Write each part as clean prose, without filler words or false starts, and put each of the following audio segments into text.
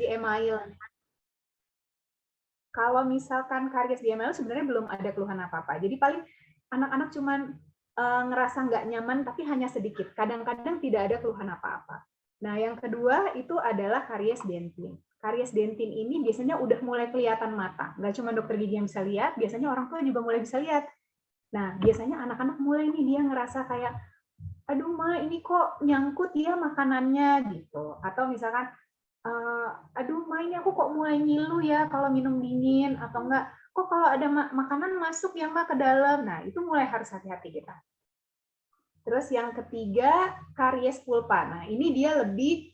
di email. Kalau misalkan karies di email sebenarnya belum ada keluhan apa-apa. Jadi paling anak-anak cuman ngerasa nggak nyaman, tapi hanya sedikit. Kadang-kadang tidak ada keluhan apa-apa. Nah, yang kedua itu adalah karies dentin. Karies dentin ini biasanya udah mulai kelihatan mata. Nggak cuma dokter gigi yang bisa lihat, biasanya orang tua juga mulai bisa lihat. Nah, biasanya anak-anak mulai nih dia ngerasa kayak, aduh ma ini kok nyangkut ya makanannya gitu. Atau misalkan, aduh ma ini aku kok mulai ngilu ya kalau minum dingin, atau enggak, kok kalau ada makanan masuk ya ma ke dalam. Nah, itu mulai harus hati-hati kita. Terus yang ketiga, karies pulpa. Nah, ini dia lebih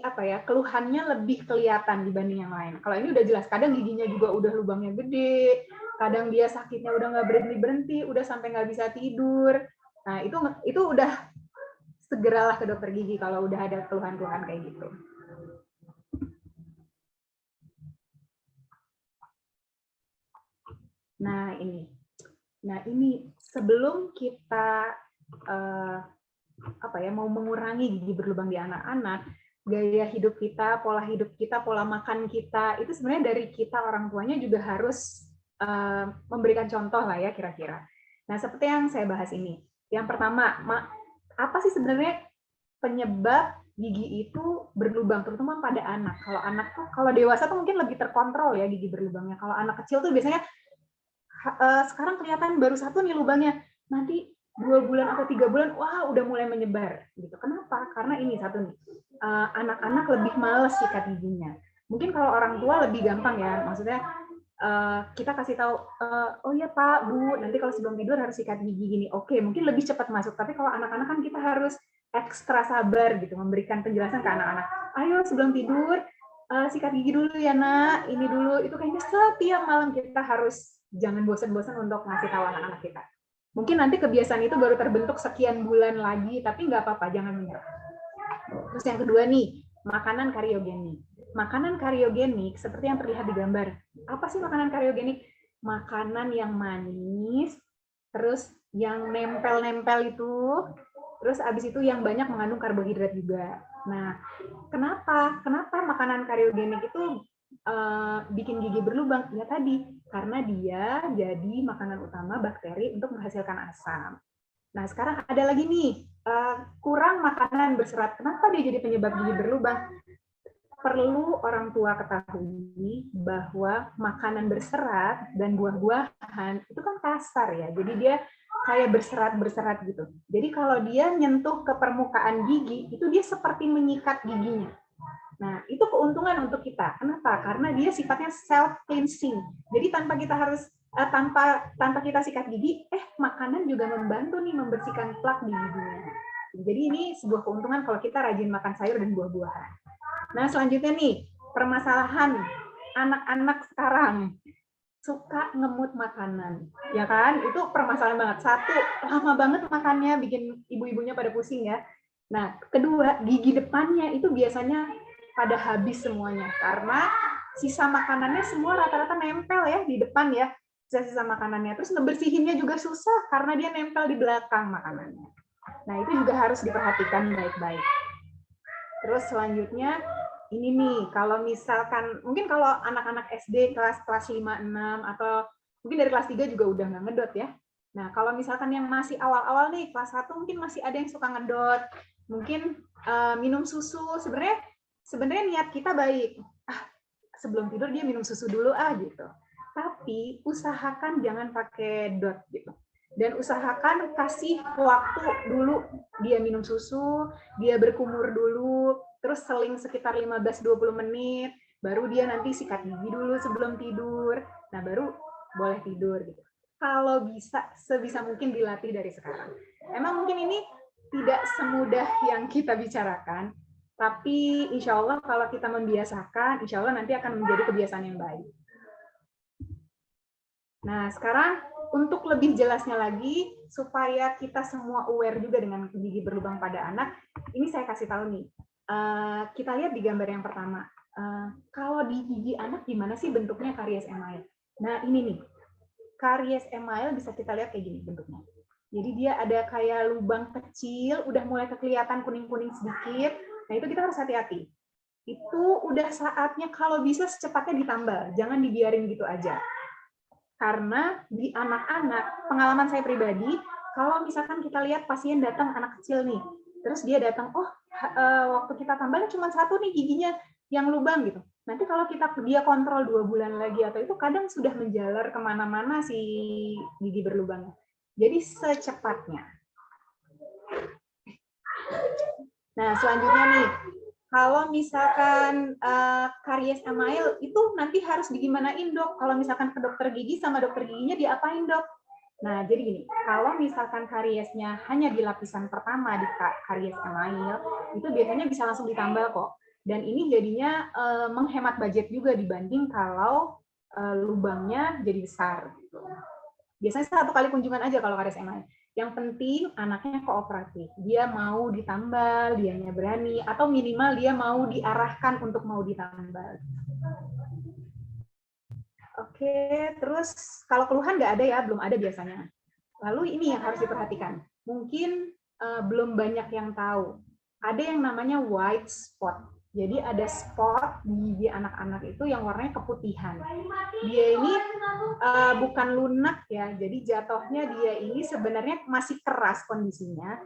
apa ya, keluhannya lebih kelihatan dibanding yang lain. Kalau ini udah jelas, kadang giginya juga udah lubangnya gede, kadang dia sakitnya udah nggak berhenti-berhenti, udah sampai nggak bisa tidur. Nah, itu udah segeralah ke dokter gigi kalau udah ada keluhan-keluhan kayak gitu. Nah, ini sebelum kita mau mengurangi gigi berlubang di anak-anak, gaya hidup kita, pola hidup kita, pola makan kita, itu sebenarnya dari kita orang tuanya juga harus memberikan contoh lah ya kira-kira. Nah, seperti yang saya bahas ini. Yang pertama, apa sih sebenarnya penyebab gigi itu berlubang, terutama pada anak. Kalau dewasa tuh mungkin lebih terkontrol ya gigi berlubangnya. Kalau anak kecil tuh biasanya sekarang kelihatan baru satu nih lubangnya, nanti 2 bulan atau 3 bulan, wah udah mulai menyebar. Gitu. Kenapa? Karena ini satu nih, anak-anak lebih males sikat giginya. Mungkin kalau orang tua lebih gampang ya, maksudnya kita kasih tahu, oh ya Pak, Bu, nanti kalau sebelum tidur harus sikat gigi gini. Oke, mungkin lebih cepat masuk. Tapi kalau anak-anak kan kita harus ekstra sabar gitu, memberikan penjelasan ke anak-anak. Ayo sebelum tidur, sikat gigi dulu ya nak, ini dulu. Itu kayaknya setiap malam kita harus jangan bosan-bosan untuk ngasih tahu anak-anak kita. Mungkin nanti kebiasaan itu baru terbentuk sekian bulan lagi, tapi nggak apa-apa, jangan menyerah. Terus yang kedua nih, makanan kariogenik. Makanan kariogenik seperti yang terlihat di gambar. Apa sih makanan kariogenik? Makanan yang manis, terus yang nempel-nempel itu, terus abis itu yang banyak mengandung karbohidrat juga. Nah, kenapa makanan kariogenik itu bikin gigi berlubang? Ya tadi, karena dia jadi makanan utama bakteri untuk menghasilkan asam. Nah, sekarang ada lagi nih, kurang makanan berserat. Kenapa dia jadi penyebab gigi berlubang? Perlu orang tua ketahui bahwa makanan berserat dan buah-buahan itu kan kasar ya. Jadi dia kayak berserat-berserat gitu. Jadi kalau dia nyentuh ke permukaan gigi, itu dia seperti menyikat giginya. Nah, itu keuntungan untuk kita. Kenapa? Karena dia sifatnya self-cleansing. Jadi tanpa kita harus tanpa kita sikat gigi, makanan juga membantu nih membersihkan plak di giginya. Jadi ini sebuah keuntungan kalau kita rajin makan sayur dan buah-buahan. Nah, selanjutnya nih, permasalahan anak-anak sekarang suka ngemut makanan, ya kan? Itu permasalahan banget. Satu, lama banget makannya, bikin ibu-ibunya pada pusing ya. Nah, kedua, gigi depannya itu biasanya pada habis semuanya, karena sisa makanannya semua rata-rata nempel ya di depan ya, sisa-sisa makanannya. Terus ngebersihinnya juga susah, karena dia nempel di belakang makanannya. Nah, itu juga harus diperhatikan baik-baik. Terus selanjutnya, ini nih, kalau misalkan, mungkin kalau anak-anak SD kelas 5, 6, atau mungkin dari kelas 3 juga udah nggak ngedot ya. Nah, kalau misalkan yang masih awal-awal nih, kelas 1 mungkin masih ada yang suka ngedot, mungkin minum susu, sebenarnya niat kita baik. Sebelum tidur dia minum susu dulu gitu. Tapi usahakan jangan pakai dot gitu. Dan usahakan kasih waktu dulu dia minum susu, dia berkumur dulu, terus seling sekitar 15-20 menit, baru dia nanti sikat gigi dulu sebelum tidur. Nah, baru boleh tidur gitu. Kalau bisa, sebisa mungkin dilatih dari sekarang. Emang mungkin ini tidak semudah yang kita bicarakan, tapi insya Allah kalau kita membiasakan, insya Allah nanti akan menjadi kebiasaan yang baik. Nah, sekarang untuk lebih jelasnya lagi, supaya kita semua aware juga dengan gigi berlubang pada anak, ini saya kasih tahu nih. Kita lihat di gambar yang pertama. Kalau di gigi anak, gimana sih bentuknya karies email? Nah, ini nih. Karies email bisa kita lihat kayak gini bentuknya. Jadi dia ada kayak lubang kecil, udah mulai kelihatan kuning-kuning sedikit. Nah, itu kita harus hati-hati. itu udah saatnya kalau bisa secepatnya ditambal, jangan dibiarin gitu aja. Karena di anak-anak, pengalaman saya pribadi, kalau misalkan kita lihat pasien datang anak kecil nih, terus dia datang, oh waktu kita tambal cuma satu nih giginya yang lubang gitu. Nanti kalau dia kontrol 2 bulan lagi atau itu kadang sudah menjalar kemana-mana si gigi berlubangnya. Jadi secepatnya. Nah, selanjutnya nih, kalau misalkan karies email itu nanti harus digimanain dok? Kalau misalkan ke dokter gigi sama dokter giginya diapain dok? Nah, jadi gini, kalau misalkan kariesnya hanya di lapisan pertama di karies email, itu biasanya bisa langsung ditambal kok. Dan ini jadinya menghemat budget juga dibanding kalau lubangnya jadi besar. Biasanya 1 kali kunjungan aja kalau karies email. Yang penting anaknya kooperatif. Dia mau ditambal, dianya berani, atau minimal dia mau diarahkan untuk mau ditambal. Oke, terus kalau keluhan nggak ada ya, belum ada biasanya. Lalu ini yang harus diperhatikan. Mungkin belum banyak yang tahu. Ada yang namanya white spot. Jadi ada spot di gigi anak-anak itu yang warnanya keputihan. Dia ini bukan lunak ya, jadi jatuhnya dia ini sebenarnya masih keras kondisinya,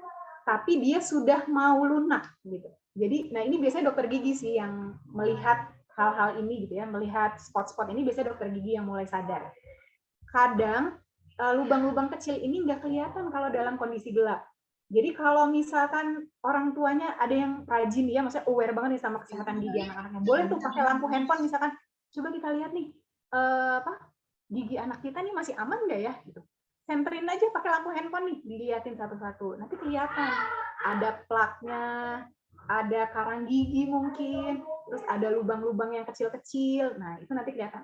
tapi dia sudah mau lunak gitu. Jadi, nah ini biasanya dokter gigi sih yang melihat hal-hal ini gitu ya, melihat spot-spot ini biasanya dokter gigi yang mulai sadar. Kadang lubang-lubang kecil ini nggak kelihatan kalau dalam kondisi gelap. Jadi kalau misalkan orang tuanya ada yang rajin ya, maksudnya aware banget nih sama kesehatan gigi anak-anaknya, boleh tuh pakai lampu handphone misalkan, coba kita lihat nih gigi anak kita nih masih aman nggak ya? Gitu. Semperin aja pakai lampu handphone nih, dilihatin satu-satu. Nanti kelihatan ada plaknya, ada karang gigi mungkin, terus ada lubang-lubang yang kecil-kecil. Nah itu nanti kelihatan.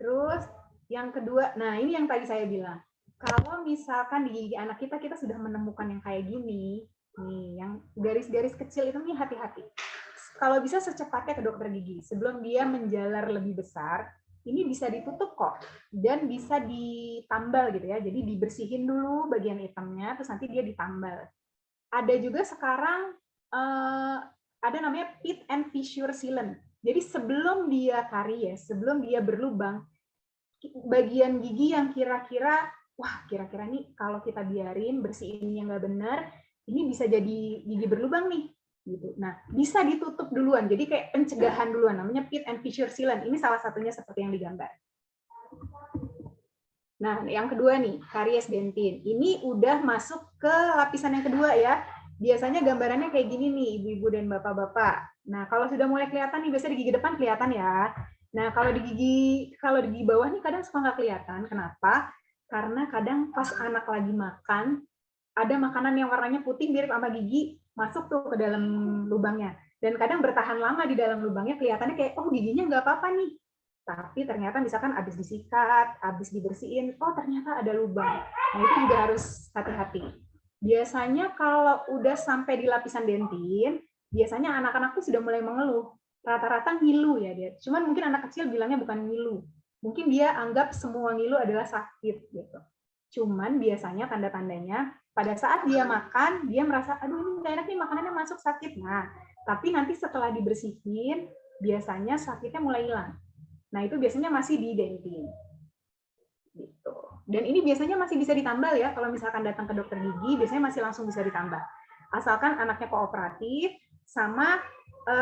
Terus yang kedua, nah ini yang tadi saya bilang. Kalau misalkan di gigi anak kita sudah menemukan yang kayak gini, nih yang garis-garis kecil itu nih hati-hati. Kalau bisa secepatnya ke dokter gigi sebelum dia menjalar lebih besar. Ini bisa ditutup kok dan bisa ditambal gitu ya. Jadi dibersihin dulu bagian hitamnya, terus nanti dia ditambal. Ada juga sekarang ada namanya pit and fissure sealant. Jadi sebelum dia karies, sebelum dia berlubang, bagian gigi yang kira-kira nih kalau kita biarin bersihinnya nggak benar, ini bisa jadi gigi berlubang nih gitu. Nah, bisa ditutup duluan. Jadi kayak pencegahan duluan, namanya pit and fissure sealant. Ini salah satunya seperti yang digambar. Nah, yang kedua nih, karies dentin. Ini udah masuk ke lapisan yang kedua ya. Biasanya gambarannya kayak gini nih, ibu-ibu dan bapak-bapak. Nah, kalau sudah mulai kelihatan nih, biasanya di gigi depan kelihatan ya. Nah, kalau di gigi bawah nih kadang suka nggak kelihatan. Kenapa? Karena kadang pas anak lagi makan, ada makanan yang warnanya putih mirip sama gigi, masuk tuh ke dalam lubangnya. Dan kadang bertahan lama di dalam lubangnya, kelihatannya kayak, oh giginya nggak apa-apa nih. Tapi ternyata misalkan habis disikat, habis dibersihin, oh ternyata ada lubang. Nah itu juga harus hati-hati. Biasanya kalau udah sampai di lapisan dentin, biasanya anak-anak tuh sudah mulai mengeluh. Rata-rata ngilu ya dia. Cuman mungkin anak kecil bilangnya bukan ngilu. Mungkin dia anggap semua ngilu adalah sakit gitu. Cuman biasanya tanda-tandanya pada saat dia makan, dia merasa, aduh ini nggak enak nih makanannya masuk sakit. Nah, tapi nanti setelah dibersihin, biasanya sakitnya mulai hilang. Nah, itu biasanya masih di dentin. Gitu. Dan ini biasanya masih bisa ditambal ya, kalau misalkan datang ke dokter gigi, biasanya masih langsung bisa ditambal. Asalkan anaknya kooperatif, sama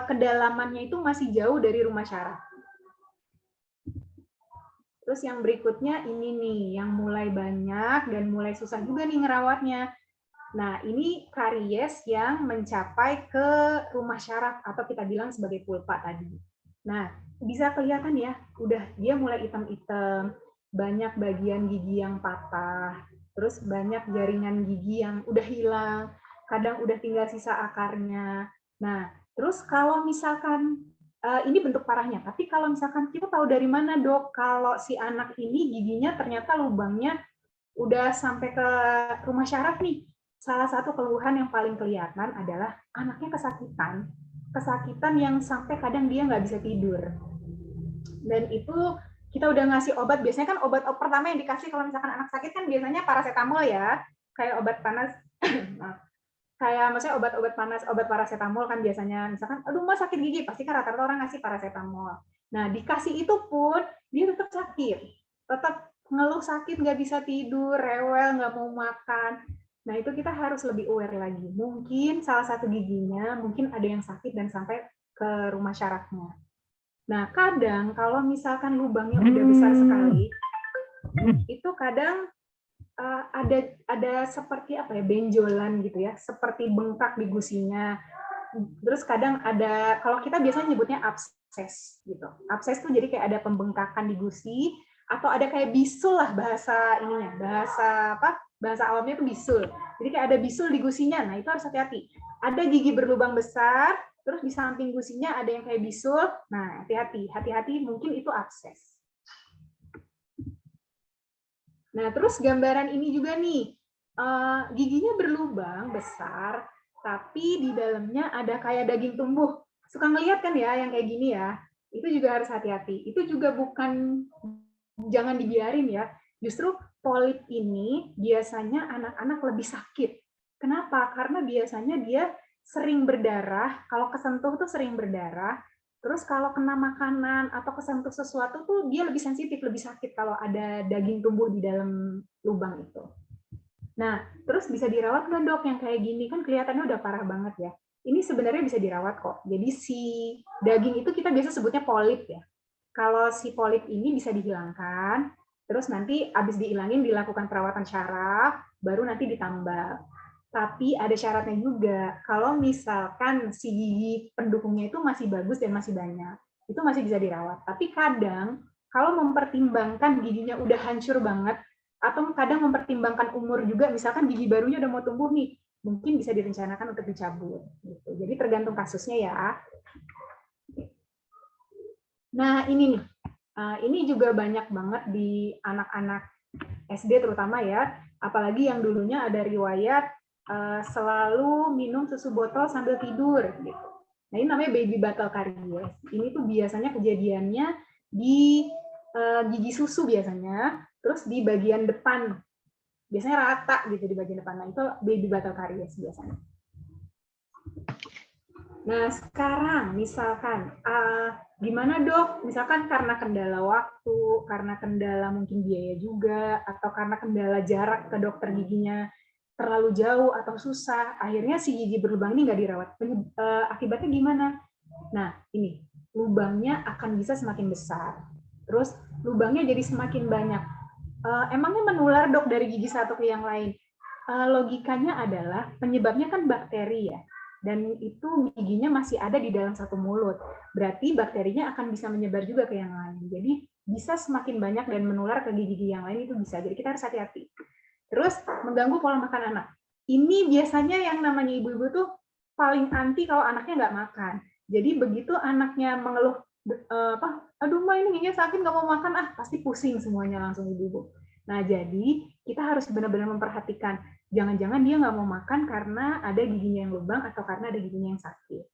kedalamannya itu masih jauh dari rumah syaraf. Terus yang berikutnya ini nih, yang mulai banyak dan mulai susah juga nih ngerawatnya. Nah, ini karies yang mencapai ke rumah syaraf atau kita bilang sebagai pulpa tadi. Nah, bisa kelihatan ya, udah dia mulai hitam-hitam, banyak bagian gigi yang patah, terus banyak jaringan gigi yang udah hilang, kadang udah tinggal sisa akarnya. Nah, terus kalau misalkan ini bentuk parahnya. Tapi kalau misalkan kita tahu dari mana dok, kalau si anak ini giginya ternyata lubangnya udah sampai ke rumah syaraf nih. Salah satu keluhan yang paling kelihatan adalah anaknya kesakitan yang sampai kadang dia nggak bisa tidur. Dan itu kita udah ngasih obat, biasanya kan obat pertama yang dikasih kalau misalkan anak sakit kan biasanya paracetamol ya, kayak obat panas. kayak maksudnya obat-obat panas, obat paracetamol kan biasanya, misalkan, aduh mas sakit gigi, pasti kan rata-rata orang ngasih paracetamol. Nah, dikasih itu pun, dia tetap sakit. Tetap ngeluh sakit, nggak bisa tidur, rewel, nggak mau makan. Nah, itu kita harus lebih aware lagi. Mungkin salah satu giginya, mungkin ada yang sakit dan sampai ke rumah syarafnya. Nah, kadang kalau misalkan lubangnya udah besar sekali, itu kadang ada seperti apa ya, benjolan gitu ya, seperti bengkak di gusinya. Terus kadang ada, kalau kita biasanya nyebutnya abses gitu. Abses tuh jadi kayak ada pembengkakan di gusi, atau ada kayak bisul lah bahasa ininya, bahasa awamnya itu bisul. Jadi kayak ada bisul di gusinya. Nah, itu harus hati-hati. Ada gigi berlubang besar, terus di samping gusinya ada yang kayak bisul. Nah, hati-hati mungkin itu abses. Nah, terus gambaran ini juga nih, giginya berlubang besar, tapi di dalamnya ada kayak daging tumbuh. Suka ngeliat kan ya, yang kayak gini ya. Itu juga harus hati-hati. Itu juga bukan, jangan dibiarin ya. Justru polip ini biasanya anak-anak lebih sakit. Kenapa? Karena biasanya dia sering berdarah, kalau kesentuh tuh sering berdarah, terus kalau kena makanan atau kesentuh sesuatu tuh dia lebih sensitif, lebih sakit kalau ada daging tumbuh di dalam lubang itu. Nah, terus bisa dirawat nggak dok yang kayak gini? Kan kelihatannya udah parah banget ya. Ini sebenarnya bisa dirawat kok. Jadi si daging itu kita biasa sebutnya polip ya. Kalau si polip ini bisa dihilangkan, terus nanti habis dihilangin dilakukan perawatan syaraf, baru nanti ditambal. Tapi ada syaratnya juga, kalau misalkan si gigi pendukungnya itu masih bagus dan masih banyak, itu masih bisa dirawat. Tapi kadang, kalau mempertimbangkan giginya udah hancur banget, atau kadang mempertimbangkan umur juga, misalkan gigi barunya udah mau tumbuh nih, mungkin bisa direncanakan untuk dicabut. Gitu. Jadi tergantung kasusnya ya. Nah ini nih, ini juga banyak banget di anak-anak SD terutama ya, apalagi yang dulunya ada riwayat selalu minum susu botol sambil tidur gitu. Nah, ini namanya baby bottle caries. Ini tuh biasanya kejadiannya di gigi susu biasanya, terus di bagian depan. Biasanya rata gitu di bagian depan. Nah, itu baby bottle caries biasanya. Nah, sekarang misalkan gimana dok? Misalkan karena kendala waktu, karena kendala mungkin biaya juga, atau karena kendala jarak ke dokter giginya terlalu jauh atau susah, akhirnya si gigi berlubang ini nggak dirawat. Akibatnya gimana? Nah, ini lubangnya akan bisa semakin besar. Terus lubangnya jadi semakin banyak. Emangnya menular dok dari gigi satu ke yang lain? Logikanya adalah penyebabnya kan bakteri ya. Dan itu giginya masih ada di dalam satu mulut. Berarti bakterinya akan bisa menyebar juga ke yang lain. Jadi bisa semakin banyak dan menular ke gigi-gigi yang lain itu bisa. Jadi kita harus hati-hati. Terus mengganggu pola makan anak. Ini biasanya yang namanya ibu-ibu tuh paling anti kalau anaknya nggak makan. Jadi begitu anaknya mengeluh, aduh ma ini giginya sakit nggak mau makan, pasti pusing semuanya langsung ibu-ibu. Nah jadi kita harus benar-benar memperhatikan, jangan-jangan dia nggak mau makan karena ada giginya yang lubang atau karena ada giginya yang sakit.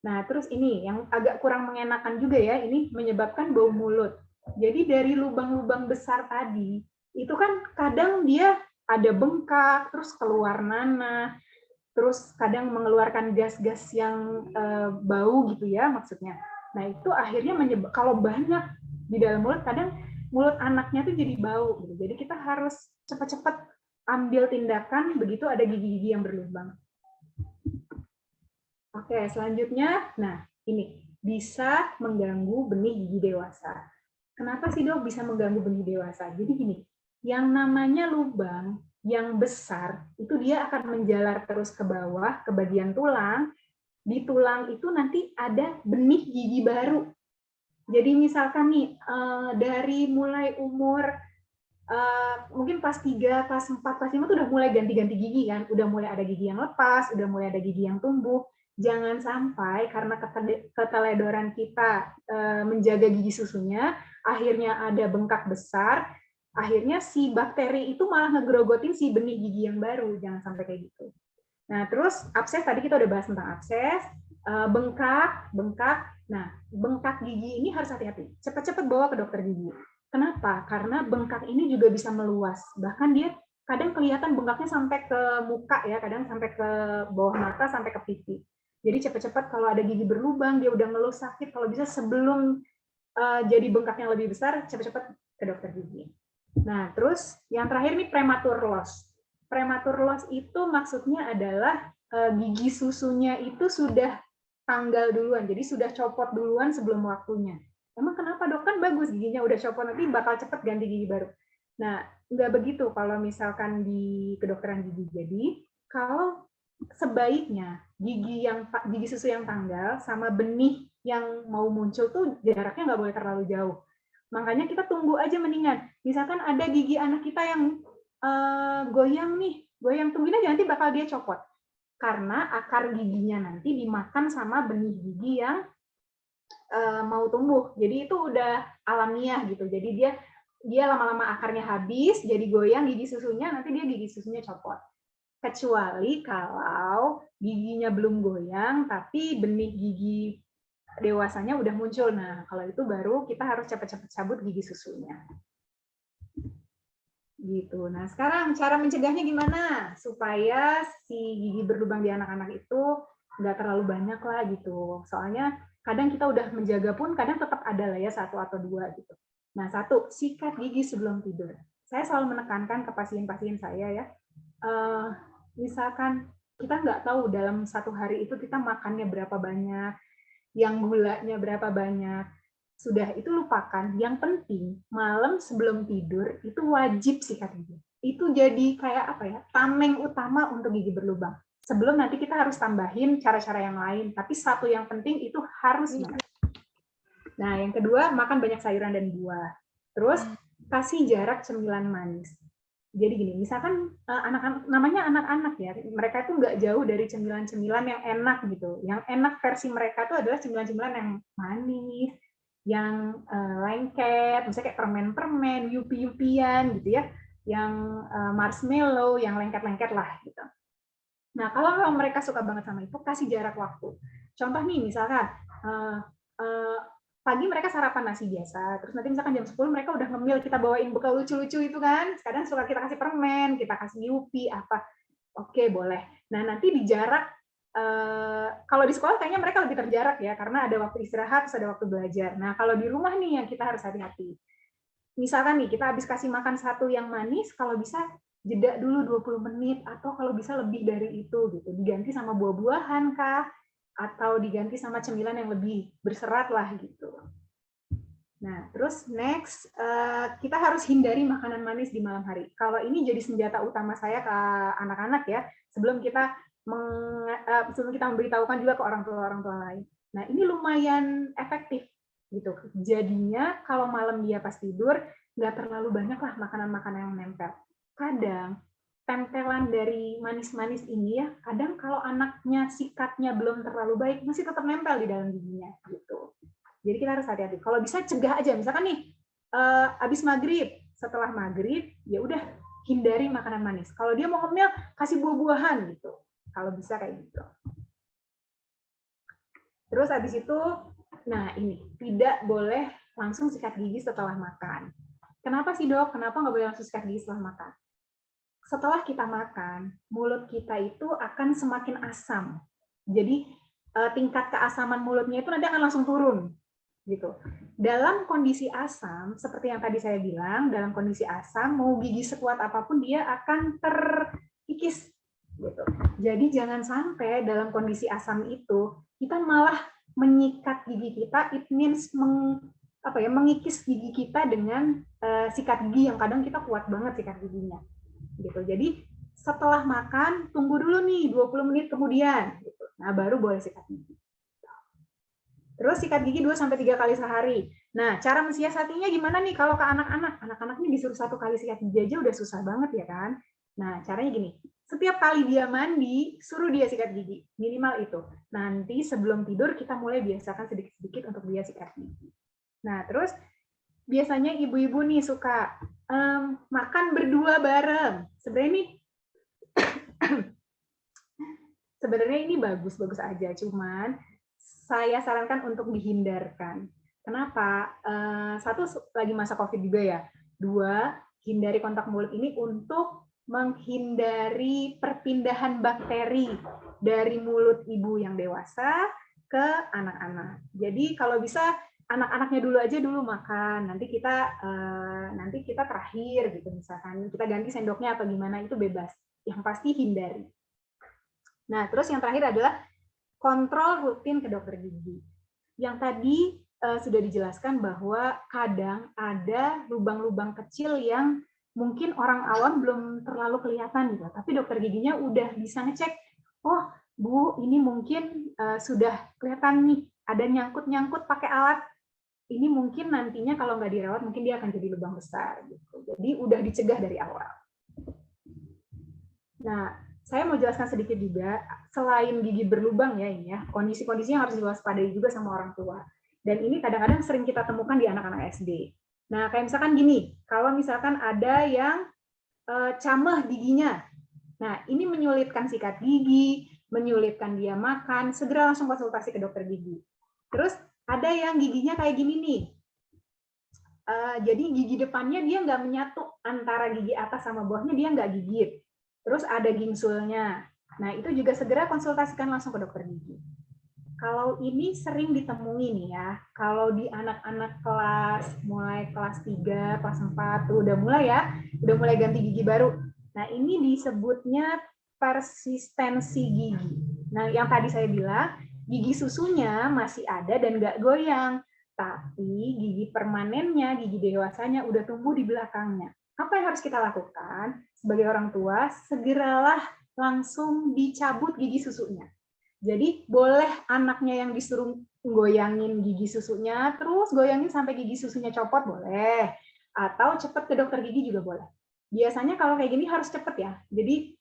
Nah terus ini yang agak kurang mengenakan juga ya, ini menyebabkan bau mulut. Jadi dari lubang-lubang besar tadi, itu kan kadang dia ada bengkak, terus keluar nanah, terus kadang mengeluarkan gas-gas yang bau gitu ya maksudnya. Nah itu akhirnya kalau banyak di dalam mulut, kadang mulut anaknya tuh jadi bau. Gitu. Jadi kita harus cepat-cepat ambil tindakan begitu ada gigi-gigi yang berlubang. Oke, selanjutnya, nah ini bisa mengganggu benih gigi dewasa. Kenapa sih dok bisa mengganggu benih dewasa? Jadi gini, yang namanya lubang yang besar itu dia akan menjalar terus ke bawah ke bagian tulang. Di tulang itu nanti ada benih gigi baru. Jadi misalkan nih dari mulai umur mungkin kelas 3, kelas 4, kelas 5 tuh udah mulai ganti-ganti gigi kan, udah mulai ada gigi yang lepas, udah mulai ada gigi yang tumbuh. Jangan sampai karena keteledoran kita menjaga gigi susunya, akhirnya ada bengkak besar, akhirnya si bakteri itu malah ngegrogotin si benih gigi yang baru. Jangan sampai kayak gitu. Nah, terus abses tadi kita udah bahas tentang abses, bengkak. Nah, bengkak gigi ini harus hati-hati. Cepat-cepat bawa ke dokter gigi. Kenapa? Karena bengkak ini juga bisa meluas. Bahkan dia kadang kelihatan bengkaknya sampai ke muka ya, kadang sampai ke bawah mata, sampai ke pipi. Jadi cepat-cepat kalau ada gigi berlubang, dia udah ngeluh sakit, kalau bisa sebelum jadi bengkak yang lebih besar, cepat-cepat ke dokter gigi. Nah, terus yang terakhir nih prematur loss. Prematur loss itu maksudnya adalah gigi susunya itu sudah tanggal duluan, jadi sudah copot duluan sebelum waktunya. Emang kenapa dok? Kan bagus giginya udah copot, nanti bakal cepat ganti gigi baru. Nah, nggak begitu kalau misalkan di kedokteran gigi. Jadi, kalau sebaiknya gigi susu yang tanggal sama benih yang mau muncul tuh jaraknya nggak boleh terlalu jauh. Makanya kita tunggu aja mendingan. Misalkan ada gigi anak kita yang goyang nih, goyang, tungguin aja nanti bakal dia copot. Karena akar giginya nanti dimakan sama benih gigi yang mau tumbuh. Jadi itu udah alamiah gitu. Jadi dia lama-lama akarnya habis, jadi goyang gigi susunya, nanti dia gigi susunya copot. Kecuali kalau giginya belum goyang, tapi benih gigi dewasanya udah muncul. Nah, kalau itu baru kita harus cepat-cepat cabut gigi susunya. Gitu. Nah, sekarang cara mencegahnya gimana? Supaya si gigi berlubang di anak-anak itu nggak terlalu banyak lah gitu. Soalnya kadang kita udah menjaga pun kadang tetap ada lah ya 1 atau 2 gitu. Nah, 1, sikat gigi sebelum tidur. Saya selalu menekankan ke pasien-pasien saya ya, misalkan kita nggak tahu dalam 1 hari itu kita makannya berapa banyak, yang gulanya berapa banyak. Sudah, itu lupakan. Yang penting, malam sebelum tidur, itu wajib sikat gigi. Itu jadi kayak apa ya, tameng utama untuk gigi berlubang. Sebelum nanti kita harus tambahin cara-cara yang lain, tapi satu yang penting itu harus banget. Nah, yang kedua, makan banyak sayuran dan buah. Terus, kasih jarak cemilan manis. Jadi gini, misalkan anak-anak, namanya anak-anak ya, mereka itu nggak jauh dari cemilan-cemilan yang enak gitu. Yang enak versi mereka itu adalah cemilan-cemilan yang manis, yang lengket, misalnya kayak permen-permen, yupi-yupian gitu ya, yang marshmallow, yang lengket-lengket lah gitu. Nah, kalau mereka suka banget sama itu, kasih jarak waktu. Contoh nih, misalkan pagi mereka sarapan nasi biasa, terus nanti misalkan jam 10 mereka udah ngemil, kita bawain bekal lucu-lucu itu kan, kadang suka kita kasih permen, kita kasih yupi, apa, oke boleh. Nah, nanti di jarak, kalau di sekolah kayaknya mereka lebih terjarak ya, karena ada waktu istirahat, terus ada waktu belajar. Nah, kalau di rumah nih yang kita harus hati-hati. Misalkan nih, kita habis kasih makan satu yang manis, kalau bisa jeda dulu 20 menit, atau kalau bisa lebih dari itu, gitu. Diganti sama buah-buahan kah, atau diganti sama cemilan yang lebih berserat lah, gitu. Nah, terus next, kita harus hindari makanan manis di malam hari. Kalau ini jadi senjata utama saya ke anak-anak ya, sebelum kita memberitahukan juga ke orang tua lain. Nah, ini lumayan efektif gitu. Jadinya kalau malam dia pas tidur, nggak terlalu banyak lah makanan-makanan yang nempel. Kadang tempelan dari manis-manis ini ya, kadang kalau anaknya sikatnya belum terlalu baik, masih tetap nempel di dalam giginya gitu. Jadi kita harus hati-hati. Kalau bisa cegah aja, misalkan nih habis maghrib, setelah maghrib ya udah hindari makanan manis. Kalau dia mau ngemil, kasih buah-buahan gitu. Kalau bisa kayak gitu. Terus habis itu, nah ini tidak boleh langsung sikat gigi setelah makan. Kenapa sih dok? Kenapa nggak boleh langsung sikat gigi setelah makan? Setelah kita makan, mulut kita itu akan semakin asam. Jadi tingkat keasaman mulutnya itu nanti akan langsung turun. Gitu. Dalam kondisi asam, seperti yang tadi saya bilang, dalam kondisi asam, mau gigi sekuat apapun dia akan terkikis. Gitu. Jadi jangan sampai dalam kondisi asam itu kita malah menyikat gigi kita, it means mengikis gigi kita dengan sikat gigi yang kadang kita kuat banget sikat giginya. Gitu. Jadi setelah makan tunggu dulu nih 20 menit kemudian. Gitu. Nah baru boleh sikat gigi. Terus sikat gigi 2-3 kali sehari. Nah, cara mensiasatinya gimana nih kalau ke anak-anak? Anak-anak ini disuruh 1 kali sikat gigi aja udah susah banget ya kan? Nah, caranya gini. Setiap kali dia mandi, suruh dia sikat gigi. Minimal itu. Nanti sebelum tidur kita mulai biasakan sedikit-sedikit untuk dia sikat gigi. Nah, terus biasanya ibu-ibu nih suka makan berdua bareng. Sebenarnya ini bagus-bagus aja, cuman saya sarankan untuk dihindarkan. Kenapa? 1, lagi masa COVID juga ya. 2, hindari kontak mulut ini untuk menghindari perpindahan bakteri dari mulut ibu yang dewasa ke anak-anak. Jadi kalau bisa anak-anaknya dulu aja dulu makan, nanti kita terakhir gitu, misalkan kita ganti sendoknya atau gimana, itu bebas. Yang pasti hindari. Nah, terus yang terakhir adalah kontrol rutin ke dokter gigi. Yang tadi sudah dijelaskan bahwa kadang ada lubang-lubang kecil yang mungkin orang awam belum terlalu kelihatan gitu, tapi dokter giginya udah bisa ngecek, oh Bu, ini mungkin sudah kelihatan nih, ada nyangkut-nyangkut pakai alat, ini mungkin nantinya kalau nggak dirawat mungkin dia akan jadi lubang besar gitu. Jadi udah dicegah dari awal. Nah, saya mau jelaskan sedikit juga, selain gigi berlubang ya ini ya, kondisi-kondisi yang harus diwaspadai juga sama orang tua. Dan ini kadang-kadang sering kita temukan di anak-anak SD. Nah, kayak misalkan gini, kalau misalkan ada yang camah giginya, nah ini menyulitkan sikat gigi, menyulitkan dia makan, segera langsung konsultasi ke dokter gigi. Terus ada yang giginya kayak gini nih, jadi gigi depannya dia nggak menyatu antara gigi atas sama bawahnya, dia nggak gigit. Terus ada gingsulnya. Nah, itu juga segera konsultasikan langsung ke dokter gigi. Kalau ini sering ditemui nih ya, kalau di anak-anak mulai kelas 3, kelas 4, tuh udah mulai ganti gigi baru. Nah, ini disebutnya persistensi gigi. Nah, yang tadi saya bilang, gigi susunya masih ada dan nggak goyang, tapi gigi permanennya, gigi dewasanya udah tumbuh di belakangnya. Apa yang harus kita lakukan sebagai orang tua? Segeralah langsung dicabut gigi susunya. Jadi boleh anaknya yang disuruh goyangin gigi susunya, terus goyangin sampai gigi susunya copot boleh. Atau cepat ke dokter gigi juga boleh. Biasanya kalau kayak gini harus cepet ya. Jadi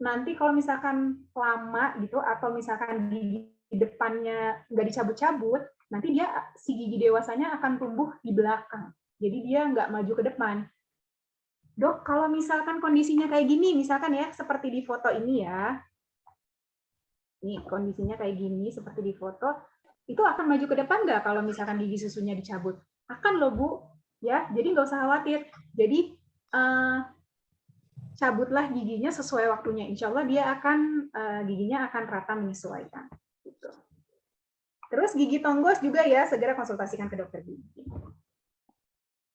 nanti kalau misalkan lama gitu, atau misalkan gigi depannya nggak dicabut-cabut, nanti si gigi dewasanya akan tumbuh di belakang. Jadi dia nggak maju ke depan. Dok, kalau misalkan kondisinya kayak gini, misalkan ya, seperti di foto ini ya, nih kondisinya kayak gini, seperti di foto, itu akan maju ke depan nggak kalau misalkan gigi susunya dicabut? Akan loh Bu, ya, jadi nggak usah khawatir. Jadi, cabutlah giginya sesuai waktunya. Insya Allah giginya akan rata menyesuaikan. Gitu. Terus gigi tonggos juga ya, segera konsultasikan ke dokter gigi.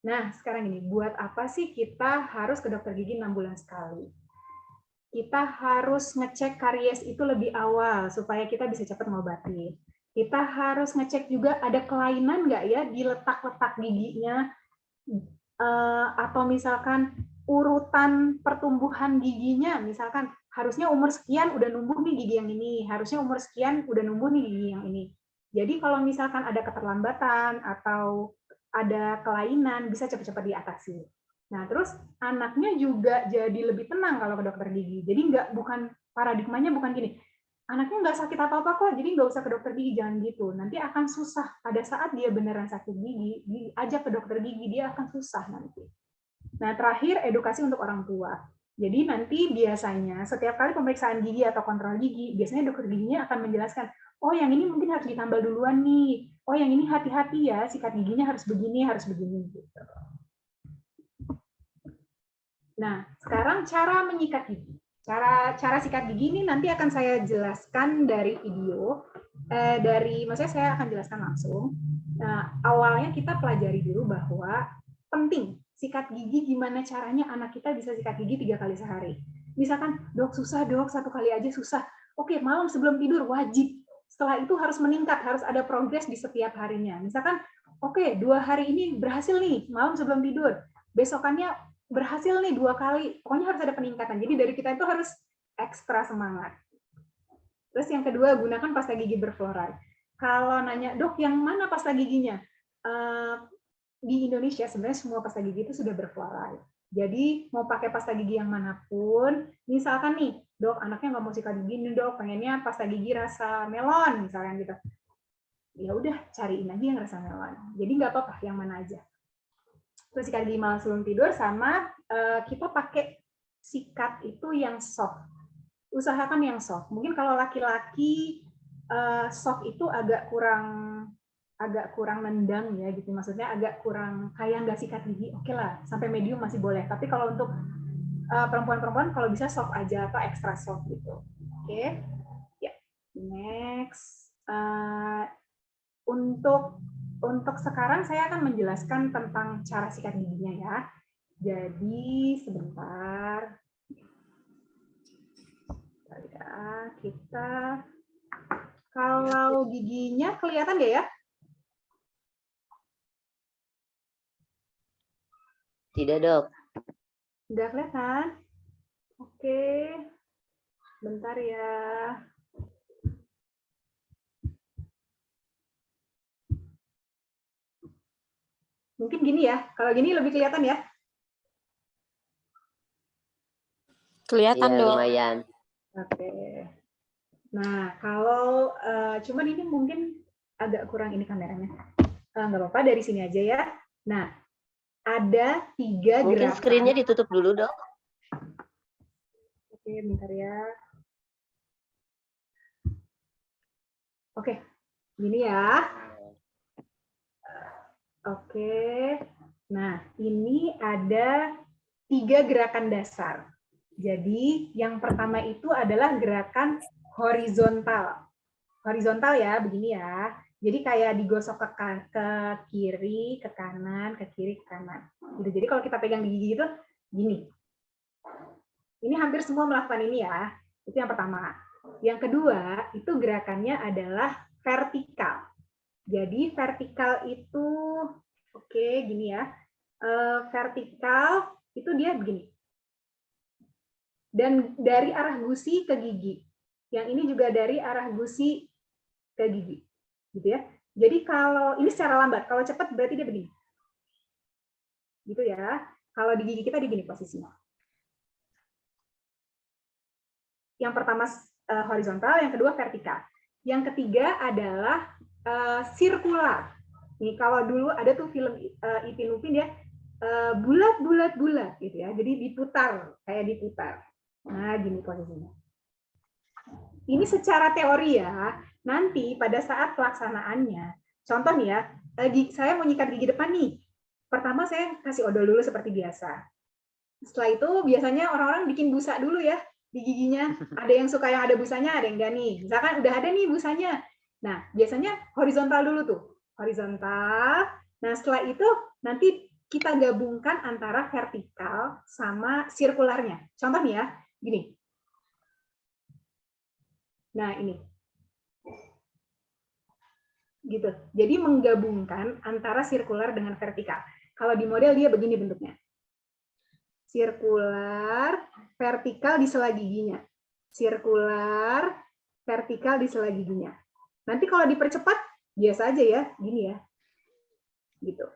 Nah, sekarang ini, buat apa sih kita harus ke dokter gigi 6 bulan sekali? Kita harus ngecek karies itu lebih awal, supaya kita bisa cepat ngobatin. Kita harus ngecek juga ada kelainan nggak ya di letak-letak giginya, atau misalkan urutan pertumbuhan giginya, misalkan harusnya umur sekian udah numbuh nih gigi yang ini, harusnya umur sekian udah numbuh nih gigi yang ini. Jadi kalau misalkan ada keterlambatan atau ada kelainan, bisa cepat-cepat diatasi. Nah, terus anaknya juga jadi lebih tenang kalau ke dokter gigi. Jadi bukan paradigmanya bukan gini, anaknya nggak sakit apa-apa kok, jadi nggak usah ke dokter gigi, jangan gitu. Nanti akan susah. Pada saat dia beneran sakit gigi, diajak ke dokter gigi, dia akan susah nanti. Nah, terakhir, edukasi untuk orang tua. Jadi nanti biasanya setiap kali pemeriksaan gigi atau kontrol gigi, biasanya dokter giginya akan menjelaskan, oh yang ini mungkin harus ditambal duluan nih, oh yang ini hati-hati ya, sikat giginya harus begini, gitu. Nah, sekarang cara menyikat gigi. Cara sikat gigi ini nanti akan saya jelaskan dari video, maksudnya saya akan jelaskan langsung. Nah, awalnya kita pelajari dulu bahwa penting sikat gigi, gimana caranya anak kita bisa sikat gigi 3 kali sehari. Misalkan, dok susah dok, 1 kali aja susah. Oke, malam sebelum tidur wajib. Setelah itu harus meningkat, harus ada progres di setiap harinya. Misalkan, oke, 2 hari ini berhasil nih, malam sebelum tidur. Besokannya berhasil nih 2 kali. Pokoknya harus ada peningkatan. Jadi dari kita itu harus ekstra semangat. Terus yang kedua, gunakan pasta gigi berfluoride. Kalau nanya, dok yang mana pasta giginya? Di Indonesia sebenarnya semua pasta gigi itu sudah berfluoride. Jadi mau pakai pasta gigi yang manapun, misalkan nih, dok anaknya nggak mau sikat gigi nih dok, pengennya pasta gigi rasa melon misalnya gitu. Ya udah cariin aja yang rasa melon. Jadi nggak apa-apa yang mana aja. Terus sikat gigi malam sebelum tidur, sama kita pakai sikat itu yang soft. Usahakan yang soft. Mungkin kalau laki-laki soft itu agak kurang nendang ya gitu, maksudnya agak kurang kayak nggak sikat gigi, oke lah, sampai medium masih boleh. Tapi kalau untuk perempuan-perempuan kalau bisa soft aja atau extra soft gitu. Oke, ya. Next, untuk sekarang saya akan menjelaskan tentang cara sikat giginya ya. Jadi sebentar. Ya, kita kalau giginya kelihatan nggak ya? Tidak, Dok. Nggak kelihatan? Oke. Bentar ya. Mungkin gini ya. Kalau gini lebih kelihatan ya? Kelihatan Ya, dong. lumayan. Oke. Nah, kalau cuman ini mungkin agak kurang ini kameranya. Nggak apa-apa, dari sini aja ya. Nah, ada 3 Mungkin gerakan. screen-nya ditutup dulu, Dok. Oke, bentar ya. Oke, gini ya. Oke. Nah, ini ada 3 gerakan dasar. Jadi, yang pertama itu adalah gerakan horizontal. Horizontal ya, begini ya. Jadi kayak digosok ke kiri, ke kanan, ke kiri, ke kanan. Gitu. Jadi kalau kita pegang di gigi itu gini. Ini hampir semua melakukan ini ya. Itu yang pertama. Yang kedua, itu gerakannya adalah vertikal. Jadi vertikal itu, oke, gini ya. Vertikal itu dia begini. Dan dari arah gusi ke gigi. Yang ini juga dari arah gusi ke gigi. Gitu ya. Jadi kalau ini secara lambat, kalau cepat berarti dia begini. Gitu ya. Kalau di gigi kita di gini posisinya. Yang pertama horizontal, yang kedua vertikal. Yang ketiga adalah sirkular. Nih kalau dulu ada tuh film Ipin Upin ya, bulat gitu ya. Jadi diputar, kayak diputar. Nah, gini posisinya. Ini secara teori ya. Nanti pada saat pelaksanaannya, contoh nih ya, saya mau nyikat gigi depan nih. Pertama saya kasih odol dulu seperti biasa. Setelah itu biasanya orang-orang bikin busa dulu ya di giginya. Ada yang suka yang ada busanya, ada yang enggak nih. Misalkan udah ada nih busanya. Nah, biasanya horizontal dulu tuh. Horizontal. Nah, setelah itu nanti kita gabungkan antara vertikal sama sirkularnya. Contoh nih ya, gini. Nah, ini. Gitu. Jadi menggabungkan antara sirkular dengan vertikal. Kalau di model dia begini bentuknya. Sirkular, vertikal di sela giginya. Sirkular, vertikal di sela giginya. Nanti kalau dipercepat, biasa aja ya, gini ya. Gitu.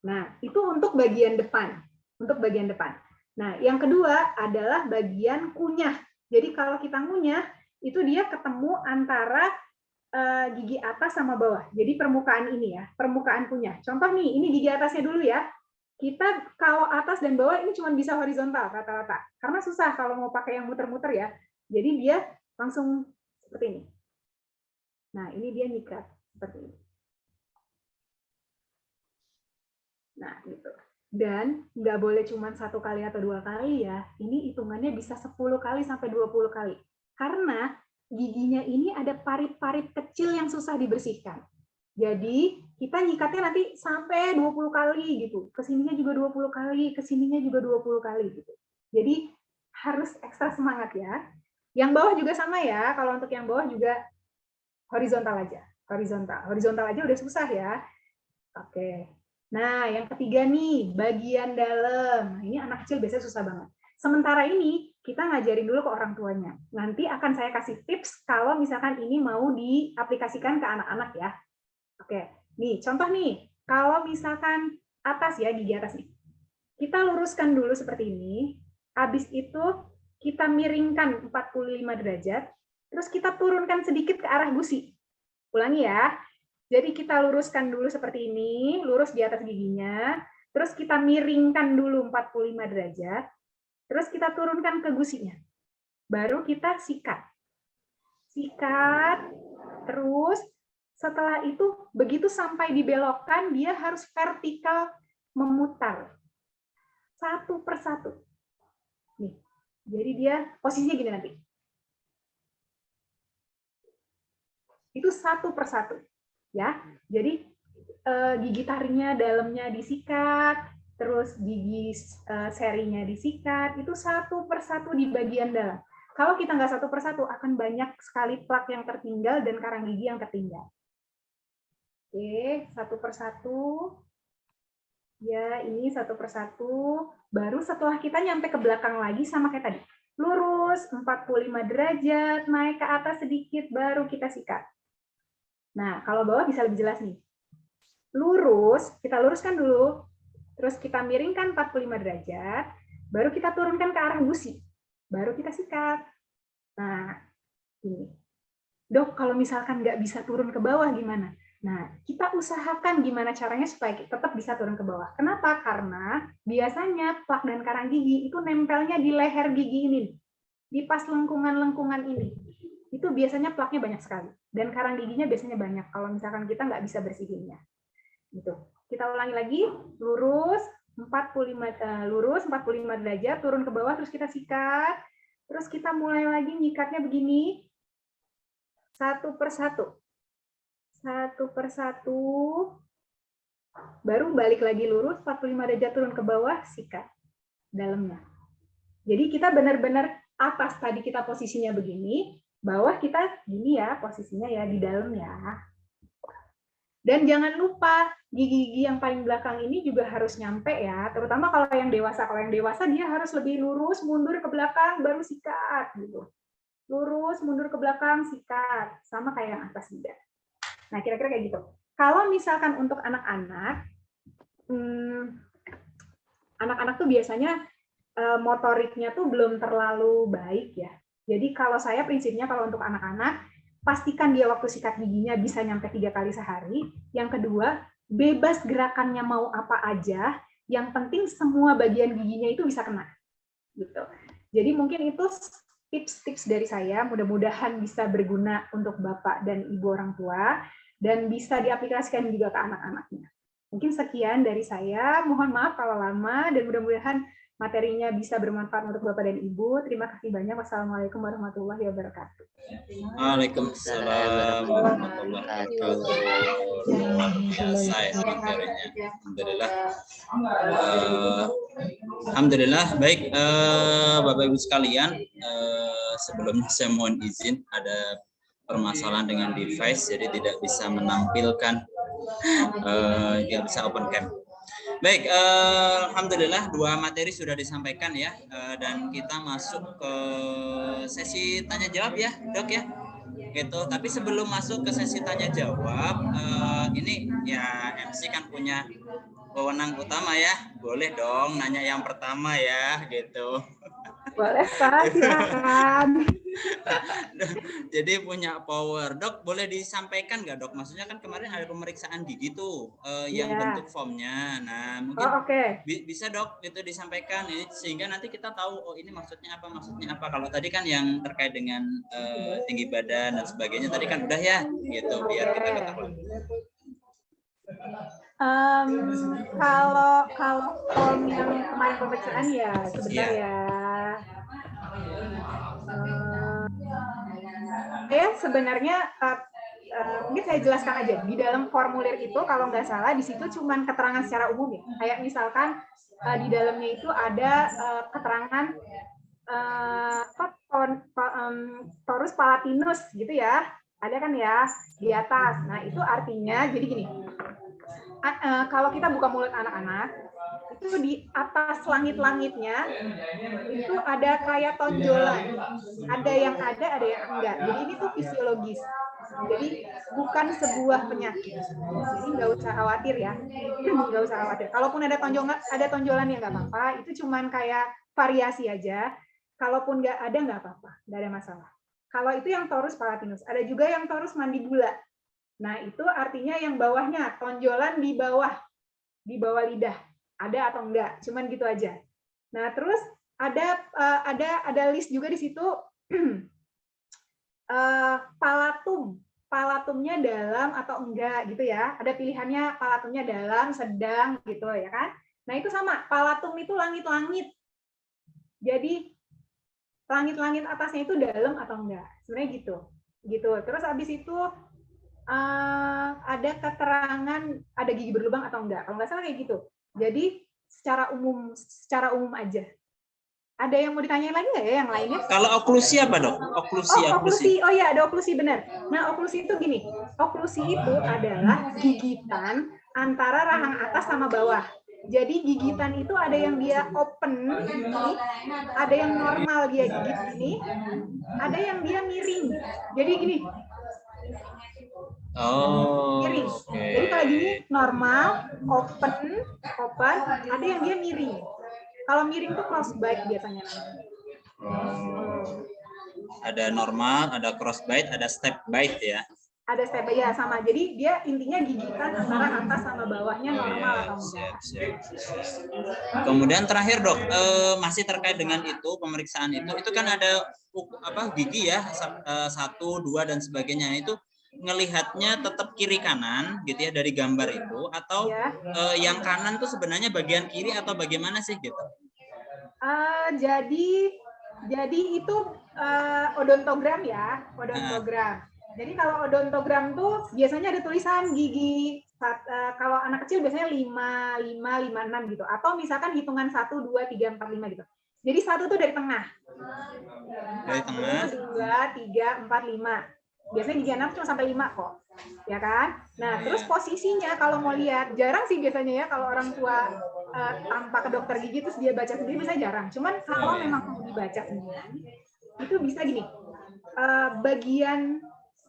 Nah, itu untuk bagian depan. Untuk bagian depan. Nah, yang kedua adalah bagian kunyah. Jadi kalau kita ngunyah, itu dia ketemu antara gigi atas sama bawah. Jadi permukaan ini ya, permukaan kunyah. Contoh nih, ini gigi atasnya dulu ya. Kita kalau atas dan bawah ini cuma bisa horizontal rata-rata. Karena susah kalau mau pakai yang muter-muter ya. Jadi dia langsung seperti ini. Nah, ini dia nyikat seperti ini. Nah, gitu. Dan nggak boleh cuma 1 kali atau 2 kali ya. Ini hitungannya bisa 10 kali sampai 20 kali. Karena giginya ini ada parit-parit kecil yang susah dibersihkan. Jadi kita nyikatnya nanti sampai 20 kali gitu. Kesininya juga 20 kali, kesininya juga 20 kali gitu. Jadi harus ekstra semangat ya. Yang bawah juga sama ya. Kalau untuk yang bawah juga horizontal aja. Horizontal aja udah susah ya. Oke. Nah, yang ketiga nih, bagian dalam. Ini anak kecil biasanya susah banget. Sementara ini, kita ngajarin dulu ke orang tuanya. Nanti akan saya kasih tips kalau misalkan ini mau diaplikasikan ke anak-anak ya. Oke, nih contoh nih. Kalau misalkan atas ya, gigi atas nih. Kita luruskan dulu seperti ini. Habis itu kita miringkan 45 derajat. Terus kita turunkan sedikit ke arah gusi. Ulangi ya. Jadi kita luruskan dulu seperti ini, lurus di atas giginya, terus kita miringkan dulu 45 derajat, terus kita turunkan ke gusinya. Baru kita sikat. Sikat, terus setelah itu begitu sampai dibelokkan, dia harus vertikal memutar. Satu persatu. Nih. Jadi dia posisinya gini nanti. Itu satu persatu. Ya. Jadi gigi taringnya dalamnya disikat, terus gigi serinya disikat, itu satu persatu di bagian dalam. Kalau kita nggak satu persatu, akan banyak sekali plak yang tertinggal dan karang gigi yang tertinggal. Oke, satu persatu. Ya, ini satu persatu. Baru setelah kita nyampe ke belakang lagi sama kayak tadi. Lurus, 45 derajat, naik ke atas sedikit, baru kita sikat. Nah, kalau bawah bisa lebih jelas nih. Lurus, kita luruskan dulu, terus kita miringkan 45 derajat, baru kita turunkan ke arah gusi, baru kita sikat. Nah, ini. Dok, kalau misalkan nggak bisa turun ke bawah gimana? Nah, kita usahakan gimana caranya supaya kita tetap bisa turun ke bawah. Kenapa? Karena biasanya plak dan karang gigi itu nempelnya di leher gigi ini, di pas lengkungan-lengkungan ini. Itu biasanya plaknya banyak sekali. Dan karang giginya biasanya banyak kalau misalkan kita nggak bisa bersihinnya. Gitu. Kita ulangi lagi, lurus 45 derajat, turun ke bawah, terus kita sikat. Terus kita mulai lagi nyikatnya begini, satu persatu. Satu persatu, baru balik lagi lurus, 45 derajat turun ke bawah, sikat dalamnya. Jadi kita benar-benar atas tadi kita posisinya begini, bawah kita gini ya, posisinya ya di dalam ya. Dan jangan lupa, gigi-gigi yang paling belakang ini juga harus nyampe ya, terutama kalau yang dewasa. Kalau yang dewasa dia harus lebih lurus, mundur ke belakang, baru sikat. Gitu. Lurus, mundur ke belakang, sikat. Sama kayak yang atas juga. Nah, kira-kira kayak gitu. Kalau misalkan untuk anak-anak, anak-anak tuh biasanya motoriknya tuh belum terlalu baik ya. Jadi kalau saya prinsipnya kalau untuk anak-anak, pastikan dia waktu sikat giginya bisa nyampe 3 kali sehari. Yang kedua, bebas gerakannya mau apa aja, yang penting semua bagian giginya itu bisa kena. Gitu. Jadi mungkin itu tips-tips dari saya, mudah-mudahan bisa berguna untuk Bapak dan Ibu orang tua, dan bisa diaplikasikan juga ke anak-anaknya. Mungkin sekian dari saya, mohon maaf kalau lama, dan mudah-mudahan materinya bisa bermanfaat untuk Bapak dan Ibu. Terima kasih banyak. Wassalamualaikum warahmatullahi wabarakatuh. Waalaikumsalam warahmatullahi wabarakatuh. Luar biasa ya materinya. Alhamdulillah. Alhamdulillah. Baik, Bapak Ibu sekalian, sebelumnya saya mohon izin, ada permasalahan dengan device, jadi tidak bisa menampilkan, tidak bisa open cam. Baik, alhamdulillah 2 materi sudah disampaikan ya, dan kita masuk ke sesi tanya jawab ya, Dok ya. Gitu. Tapi sebelum masuk ke sesi tanya jawab, ini ya MC kan punya wewenang utama ya. Boleh dong nanya yang pertama ya, gitu. Boleh Pak, silakan. Jadi punya power. Dok, boleh disampaikan nggak Dok? Maksudnya kan kemarin ada pemeriksaan gigi tuh, yang bentuk formnya. Nah, mungkin bisa Dok itu disampaikan ini sehingga nanti kita tahu, oh ini maksudnya apa. Kalau tadi kan yang terkait dengan tinggi badan dan sebagainya tadi kan udah ya, gitu biar kita ketahui. Kalau form yang kemarin pemeriksaan ya sebentar ya. Sebenarnya mungkin saya jelaskan aja di dalam formulir itu kalau nggak salah di situ cuman keterangan secara umum ya. Kayak misalkan di dalamnya itu ada keterangan torus palatinus gitu ya. Ada kan ya di atas. Nah, itu artinya jadi gini. Kalau kita buka mulut anak-anak, itu di atas langit-langitnya itu ada kayak tonjolan. Ada yang ada yang enggak. Jadi ini tuh fisiologis. Jadi bukan sebuah penyakit. Jadi nggak usah khawatir ya. Nggak usah khawatir. Kalaupun ada tonjolan ya nggak apa-apa. Itu cuman kayak variasi aja. Kalaupun nggak apa-apa. Nggak ada masalah. Kalau itu yang torus palatinus. Ada juga yang torus mandibula. Nah, itu artinya yang bawahnya, tonjolan di bawah lidah. Ada atau enggak, cuman gitu aja. Nah, terus ada list juga di situ palatumnya dalam atau enggak gitu ya. Ada pilihannya palatumnya dalam, sedang gitu ya kan. Nah, itu sama, palatum itu langit-langit. Jadi langit-langit atasnya itu dalam atau enggak? Sebenarnya gitu. Terus habis itu ada keterangan ada gigi berlubang atau enggak? Kalau nggak salah kayak gitu. Jadi secara umum aja. Ada yang mau ditanyain lagi nggak ya yang lainnya? Kalau oklusi apa, Dok? Oklusi. Oh iya, ada oklusi, benar. Nah, oklusi itu gini. Oklusi itu adalah gigitan antara rahang atas sama bawah. Jadi gigitan itu ada yang dia open gini, ada yang normal dia gigit gini, ada yang dia miring. Jadi gini. Miring. Jadi kalau gini normal, open, ada yang dia miring. Kalau miring tuh crossbite biasanya. Ada normal, ada crossbite, ada step bite ya. Ada step ya sama. Jadi dia intinya gigitan antara atas sama bawahnya normal atau enggak. Siap. Kemudian terakhir, Dok, masih terkait dengan itu pemeriksaan itu kan ada gigi ya, 1, 2 dan sebagainya. Itu ngelihatnya tetap kiri kanan gitu ya dari gambar itu, atau yang kanan tuh sebenarnya bagian kiri atau bagaimana sih gitu? Jadi itu odontogram ya, odontogram. Jadi kalau odontogram tuh biasanya ada tulisan gigi, kalau anak kecil biasanya 5, 6 gitu. Atau misalkan hitungan 1, 2, 3, 4, 5 gitu. Jadi 1 tuh dari tengah. Dari tengah. 1, 2, 3, 4, 5. Biasanya gigi anak cuma sampai 5 kok. Ya kan? Nah, terus posisinya kalau mau lihat, jarang sih biasanya ya kalau orang tua tanpa ke dokter gigi terus dia baca sendiri, biasanya jarang. Cuman kalau memang mau dibaca sendiri, itu bisa gini.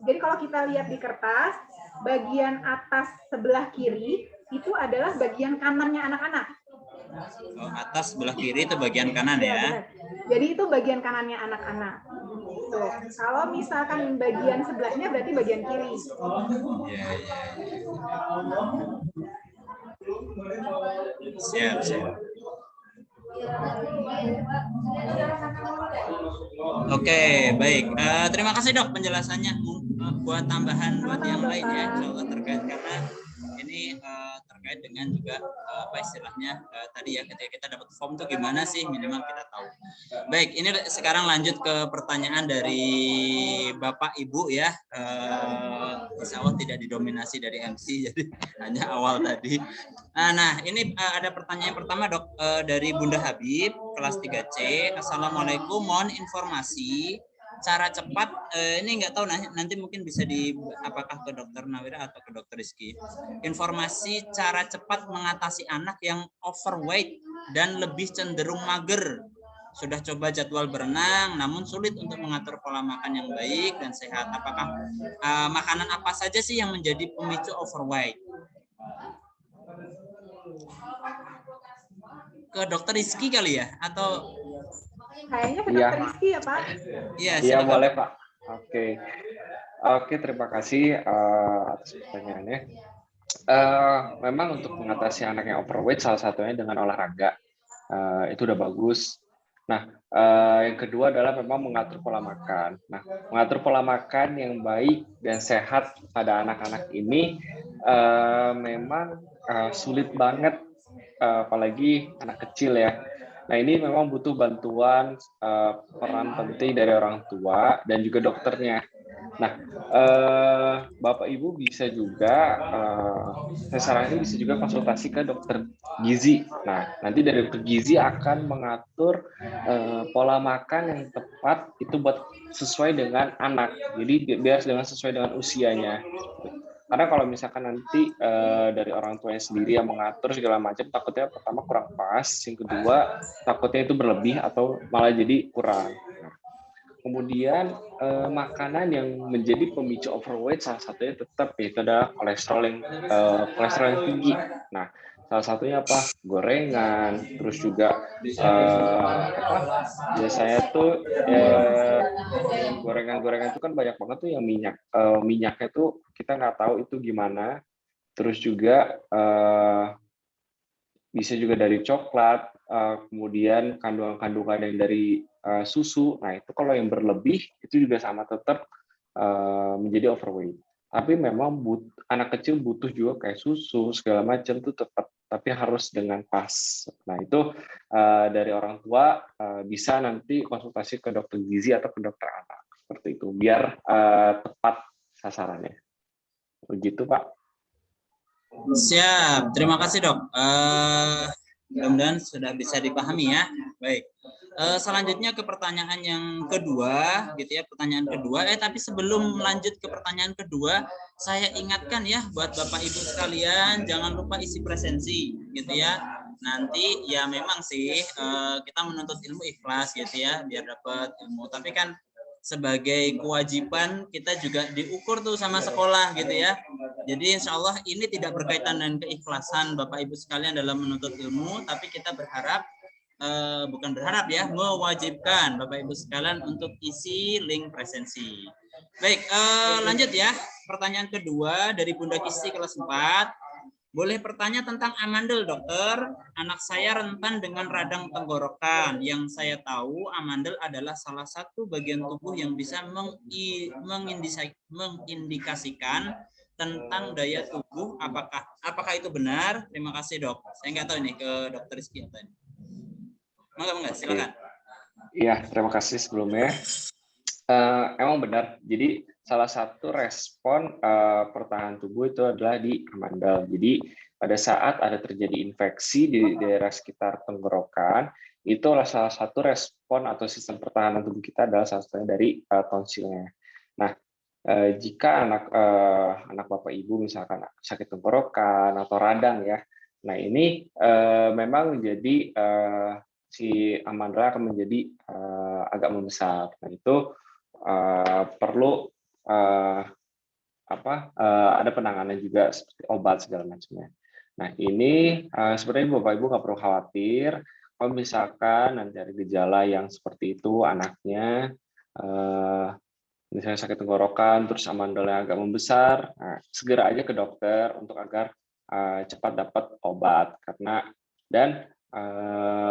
Jadi kalau kita lihat di kertas, bagian atas sebelah kiri itu adalah bagian kanannya anak-anak. Oh, atas sebelah kiri itu bagian kanan ya. Benar. Jadi itu bagian kanannya anak-anak. Tuh. Kalau misalkan bagian sebelahnya berarti bagian kiri. Iya. Siap. Oke, baik. Terima kasih, Dok, penjelasannya. Buat tambahan buat yang lain ya, insya Allah terkait, karena ini terkait dengan juga apa istilahnya tadi ya, ketika kita dapat form tuh gimana sih, minimal kita tahu. Baik, ini sekarang lanjut ke pertanyaan dari Bapak Ibu ya. Insya Allah tidak didominasi dari MC, jadi hanya awal tadi. Nah, ini ada pertanyaan pertama, Dok, dari Bunda Habib, kelas 3C. Assalamualaikum, mohon informasi cara cepat, ini nggak tahu nanti mungkin bisa apakah ke Dokter Nawira atau ke Dokter Rizky. Informasi cara cepat mengatasi anak yang overweight dan lebih cenderung mager. Sudah coba jadwal berenang, namun sulit untuk mengatur pola makan yang baik dan sehat. Apakah makanan apa saja sih yang menjadi pemicu overweight? Ke Dokter Rizky kali ya, atau kayaknya ke Dokter Rizky ya, Pak? Iya, boleh, Pak. Oke, terima kasih atas pertanyaannya. Memang untuk mengatasi anak yang overweight salah satunya dengan olahraga. Itu udah bagus. Nah, yang kedua adalah memang mengatur pola makan. Nah, mengatur pola makan yang baik dan sehat pada anak-anak ini memang sulit banget, apalagi anak kecil ya. Nah, ini memang butuh bantuan peran penting dari orang tua dan juga dokternya. Nah, Bapak Ibu bisa juga, saya saranin bisa juga konsultasi ke dokter gizi. Nah, nanti dari dokter gizi akan mengatur pola makan yang tepat itu buat sesuai dengan anak. Jadi biar sesuai dengan usianya. Karena kalau misalkan nanti dari orang tuanya sendiri yang mengatur segala macam, takutnya pertama kurang pas, yang kedua takutnya itu berlebih atau malah jadi kurang. Kemudian makanan yang menjadi pemicu overweight salah satunya tetap yaitu adalah kolesterol yang tinggi. Nah, salah satunya apa? Gorengan, terus juga biasanya tuh gorengan itu kan banyak banget tuh yang minyaknya tuh kita nggak tahu itu gimana. Terus juga bisa juga dari coklat, kemudian kandungan-kandungan yang dari susu. Nah, itu kalau yang berlebih itu juga sama tetap menjadi overweight. Tapi memang anak kecil butuh juga kayak susu segala macam tuh tetap tapi harus dengan pas. Nah, itu dari orang tua bisa nanti konsultasi ke dokter gizi atau ke dokter anak seperti itu, biar tepat sasarannya. Begitu, Pak. Siap, terima kasih dok. Mudah-mudahan sudah bisa dipahami ya. Baik. Selanjutnya ke pertanyaan yang kedua, gitu ya, pertanyaan kedua. Tapi sebelum lanjut ke pertanyaan kedua, saya ingatkan ya buat Bapak Ibu sekalian, jangan lupa isi presensi, gitu ya. Nanti ya memang sih kita menuntut ilmu ikhlas, gitu ya, biar dapat ilmu. Tapi kan sebagai kewajiban kita juga diukur tuh sama sekolah, gitu ya. Jadi insya Allah ini tidak berkaitan dengan keikhlasan Bapak Ibu sekalian dalam menuntut ilmu, tapi kita berharap, bukan berharap ya, mewajibkan Bapak Ibu sekalian untuk isi link presensi. Baik, lanjut ya. Pertanyaan kedua dari Bunda Kisti kelas 4. Boleh bertanya tentang amandel, dokter? Anak saya rentan dengan radang tenggorokan. Yang saya tahu amandel adalah salah satu bagian tubuh yang bisa mengindikasikan tentang daya tubuh. Apakah itu benar? Terima kasih dok. Saya nggak tahu ini ke dokter Rizky apa ini. Mangga, silakan. Iya, terima kasih sebelumnya. Emang benar. Jadi salah satu respon pertahanan tubuh itu adalah di amandel. Jadi pada saat ada terjadi infeksi di daerah sekitar tenggorokan, itu adalah salah satu respon atau sistem pertahanan tubuh kita adalah salah satunya dari tonsilnya. Nah, jika anak Bapak Ibu misalkan sakit tenggorokan atau radang ya, nah ini memang menjadi si amandel akan menjadi agak membesar. Nah itu perlu ada penanganan juga seperti obat segala macamnya. Nah ini sebenarnya Bapak Ibu nggak perlu khawatir kalau misalkan nanti ada gejala yang seperti itu anaknya misalnya sakit tenggorokan terus amandelnya agak membesar, nah, segera aja ke dokter untuk agar cepat dapat obat dan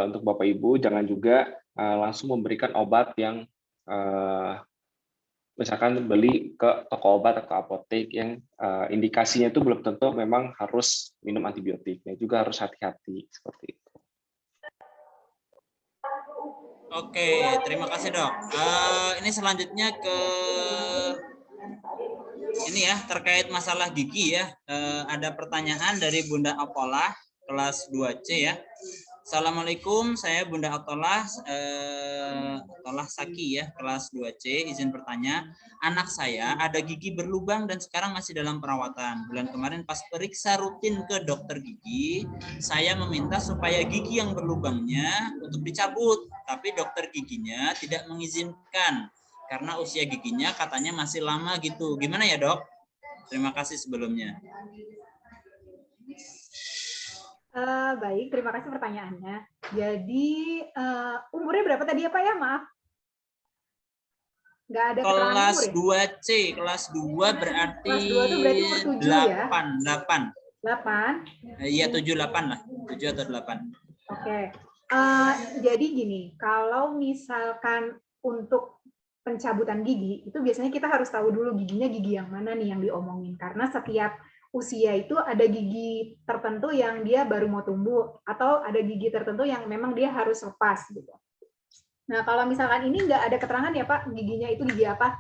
untuk Bapak Ibu jangan juga langsung memberikan obat yang misalkan beli ke toko obat atau apotek yang indikasinya itu belum tentu memang harus minum antibiotiknya, juga harus hati-hati seperti itu. Oke, terima kasih dok. Ini selanjutnya ke ini ya, terkait masalah gigi ya. Ada pertanyaan dari Bunda Apolah kelas 2C ya. Assalamualaikum, saya Bunda Atolah Saki ya, kelas 2C. Izin bertanya, anak saya ada gigi berlubang dan sekarang masih dalam perawatan. Bulan kemarin pas periksa rutin ke dokter gigi, saya meminta supaya gigi yang berlubangnya untuk dicabut, tapi dokter giginya tidak mengizinkan karena usia giginya katanya masih lama gitu. Gimana ya dok? Terima kasih sebelumnya. Baik, terima kasih pertanyaannya. Jadi umurnya berapa tadi ya Pak ya? Maaf. Nggak ada kelas umur, 2C, kelas 2 berarti kelas 2 itu berarti umur 7 ya? 8. Iya 7, 8 lah. 7 atau 8. Oke. Jadi gini, kalau misalkan untuk pencabutan gigi, itu biasanya kita harus tahu dulu giginya gigi yang mana nih yang diomongin. Karena setiap usia itu ada gigi tertentu yang dia baru mau tumbuh atau ada gigi tertentu yang memang dia harus lepas gitu. Nah kalau misalkan ini nggak ada keterangan ya Pak giginya itu gigi apa?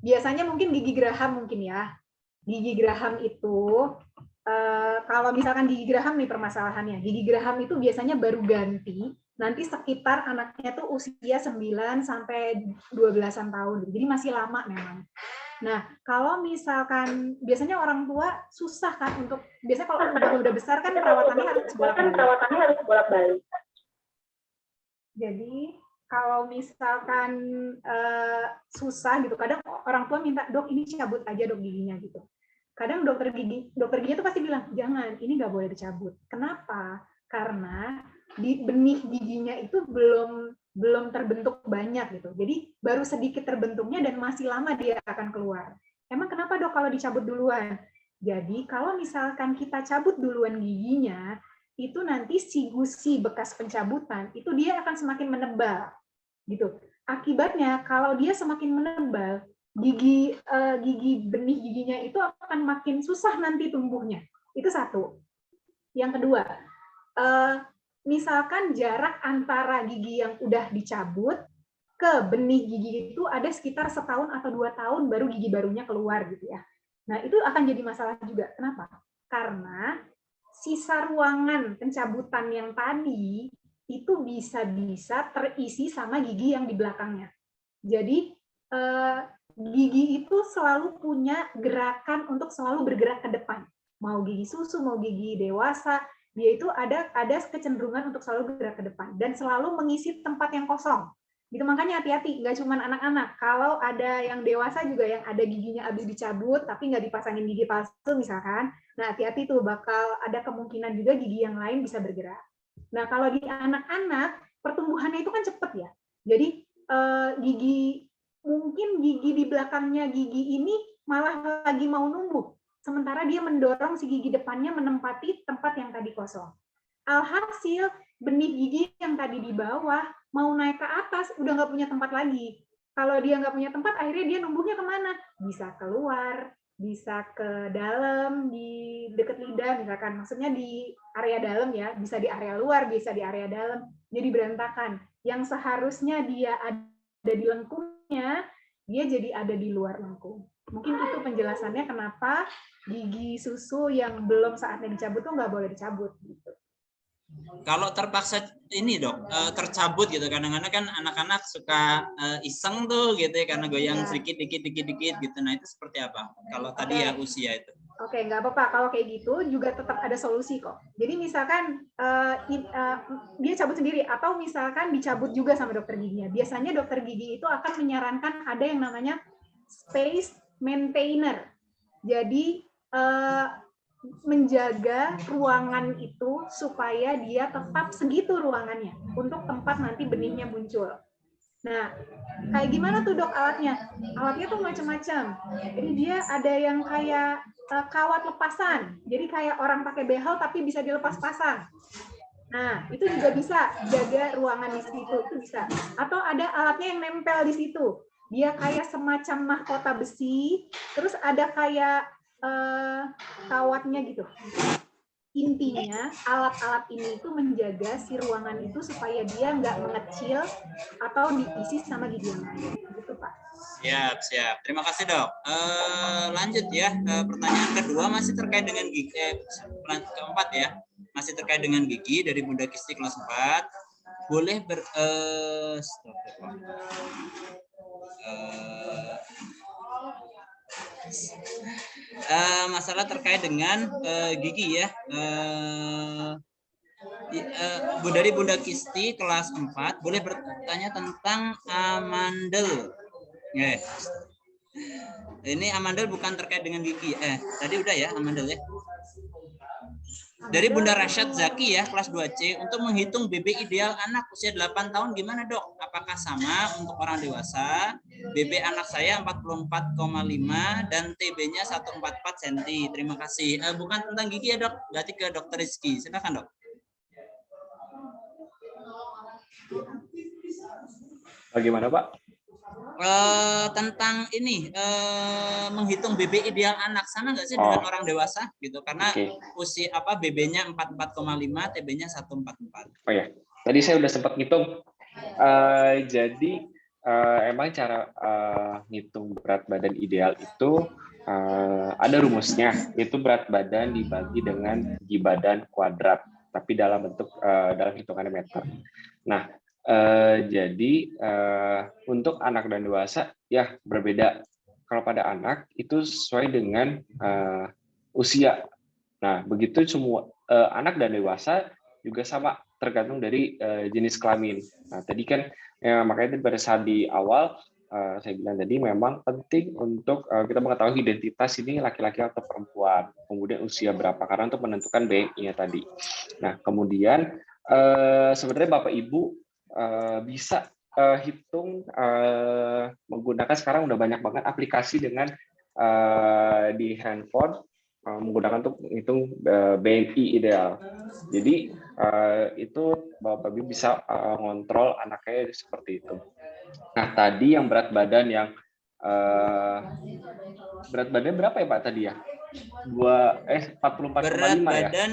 Biasanya mungkin gigi geraham mungkin ya. Gigi geraham itu kalau misalkan gigi geraham nih permasalahannya, gigi geraham itu biasanya baru ganti nanti sekitar anaknya tuh usia 9 sampai 12-an tahun. Jadi masih lama memang. Nah, kalau misalkan biasanya orang tua susah kan untuk biasanya kalau udah besar kan perawatannya harus bolak-balik. Jadi kalau misalkan susah gitu, kadang orang tua minta dok ini cabut aja dok giginya gitu. Kadang dokter giginya tuh pasti bilang jangan, ini nggak boleh dicabut. Kenapa? Karena di benih giginya itu belum terbentuk banyak gitu. Jadi baru sedikit terbentuknya dan masih lama dia akan keluar. Emang kenapa dok kalau dicabut duluan? Jadi kalau misalkan kita cabut duluan giginya, itu nanti si gusi bekas pencabutan itu dia akan semakin menebal. Gitu. Akibatnya kalau dia semakin menebal, gigi benih giginya itu akan makin susah nanti tumbuhnya. Itu satu. Yang kedua, misalkan jarak antara gigi yang udah dicabut ke benih gigi itu ada sekitar 1 tahun atau 2 tahun baru gigi barunya keluar gitu ya. Nah, itu akan jadi masalah juga. Kenapa? Karena sisa ruangan pencabutan yang tadi itu bisa terisi sama gigi yang di belakangnya. Jadi gigi itu selalu punya gerakan untuk selalu bergerak ke depan. Mau gigi susu, mau gigi dewasa, dia itu ada kecenderungan untuk selalu bergerak ke depan dan selalu mengisi tempat yang kosong. Gitu, makanya hati-hati, nggak cuma anak-anak. Kalau ada yang dewasa juga yang ada giginya habis dicabut tapi nggak dipasangin gigi palsu misalkan, nah hati-hati tuh bakal ada kemungkinan juga gigi yang lain bisa bergerak. Nah kalau di anak-anak pertumbuhannya itu kan cepet ya, jadi mungkin gigi di belakangnya gigi ini malah lagi mau numbuh, sementara dia mendorong si gigi depannya menempati tempat yang tadi kosong. Alhasil benih gigi yang tadi di bawah mau naik ke atas udah nggak punya tempat lagi. Kalau dia nggak punya tempat, akhirnya dia numbuhnya kemana? Bisa keluar, bisa ke dalam, di dekat lidah misalkan. Maksudnya di area dalam ya, bisa di area luar, bisa di area dalam. Jadi berantakan. Yang seharusnya dia ada di lengkungnya, dia jadi ada di luar lengkung. Mungkin itu penjelasannya kenapa gigi susu yang belum saatnya dicabut tuh nggak boleh dicabut gitu. Kalau terpaksa ini dok, tercabut gitu, kadang-kadang kan anak-anak suka iseng tuh gitu ya, karena goyang sedikit gitu. Nah itu seperti apa? Kalau tadi ya usia itu. Oke, nggak apa-apa. Kalau kayak gitu juga tetap ada solusi kok. Jadi misalkan dia cabut sendiri atau misalkan dicabut juga sama dokter giginya. Biasanya dokter gigi itu akan menyarankan ada yang namanya space maintainer. Jadi menjaga ruangan itu supaya dia tetap segitu ruangannya untuk tempat nanti benihnya muncul. Nah, kayak gimana tuh dok alatnya? Alatnya tuh macam-macam. Jadi dia ada yang kayak kawat lepasan. Jadi kayak orang pakai behel tapi bisa dilepas pasang. Nah, itu juga bisa jaga ruangan di situ, itu bisa. Atau ada alatnya yang nempel di situ. Dia kayak semacam mahkota besi, terus ada kayak kawatnya gitu. Intinya alat-alat ini itu menjaga si ruangan itu supaya dia nggak mengecil atau diisi sama gigi yang lain. Gitu Pak. Siap. Terima kasih dok. Lanjut ya. Pertanyaan kedua masih terkait dengan gigi. Keempat ya. Masih terkait dengan gigi dari Bunda Kisti kelas 4. Boleh masalah terkait dengan gigi ya. Dari Bunda Kisti kelas 4 boleh bertanya tentang amandel. Ini amandel bukan terkait dengan gigi. Tadi udah ya amandel ya. Dari Bunda Rasyad Zaki ya, kelas 2C, untuk menghitung BB ideal anak usia 8 tahun gimana dok? Apakah sama untuk orang dewasa? BB anak saya 44,5 dan TB-nya 144 cm. Terima kasih. Bukan tentang gigi ya dok, berarti ke dokter Rizky. Silakan dok. Bagaimana Pak? Tentang ini menghitung BB ideal anak sama nggak sih dengan orang dewasa gitu, karena usia BB-nya 44,5, TB-nya 144. Oh ya, tadi saya udah sempat ngitung. Jadi emang cara ngitung berat badan ideal itu ada rumusnya, itu berat badan dibagi dengan tinggi badan kuadrat, tapi dalam bentuk dalam hitungan meter. Nah, jadi untuk anak dan dewasa ya berbeda. Kalau pada anak itu sesuai dengan usia. Nah, begitu semua anak dan dewasa juga sama, tergantung dari jenis kelamin. Nah, tadi kan makanya pada saat di awal saya bilang tadi memang penting untuk kita mengetahui identitas ini laki-laki atau perempuan, kemudian usia berapa karena untuk menentukan BMI-nya tadi. Nah, kemudian sebenarnya Bapak Ibu bisa hitung menggunakan, sekarang udah banyak banget aplikasi dengan di handphone menggunakan untuk menghitung BMI ideal. Jadi itu Bapak Ibu bisa ngontrol anaknya seperti itu. Nah tadi yang berat badan yang berat badan berapa ya Pak tadi ya? 44,5 Berat ya? badan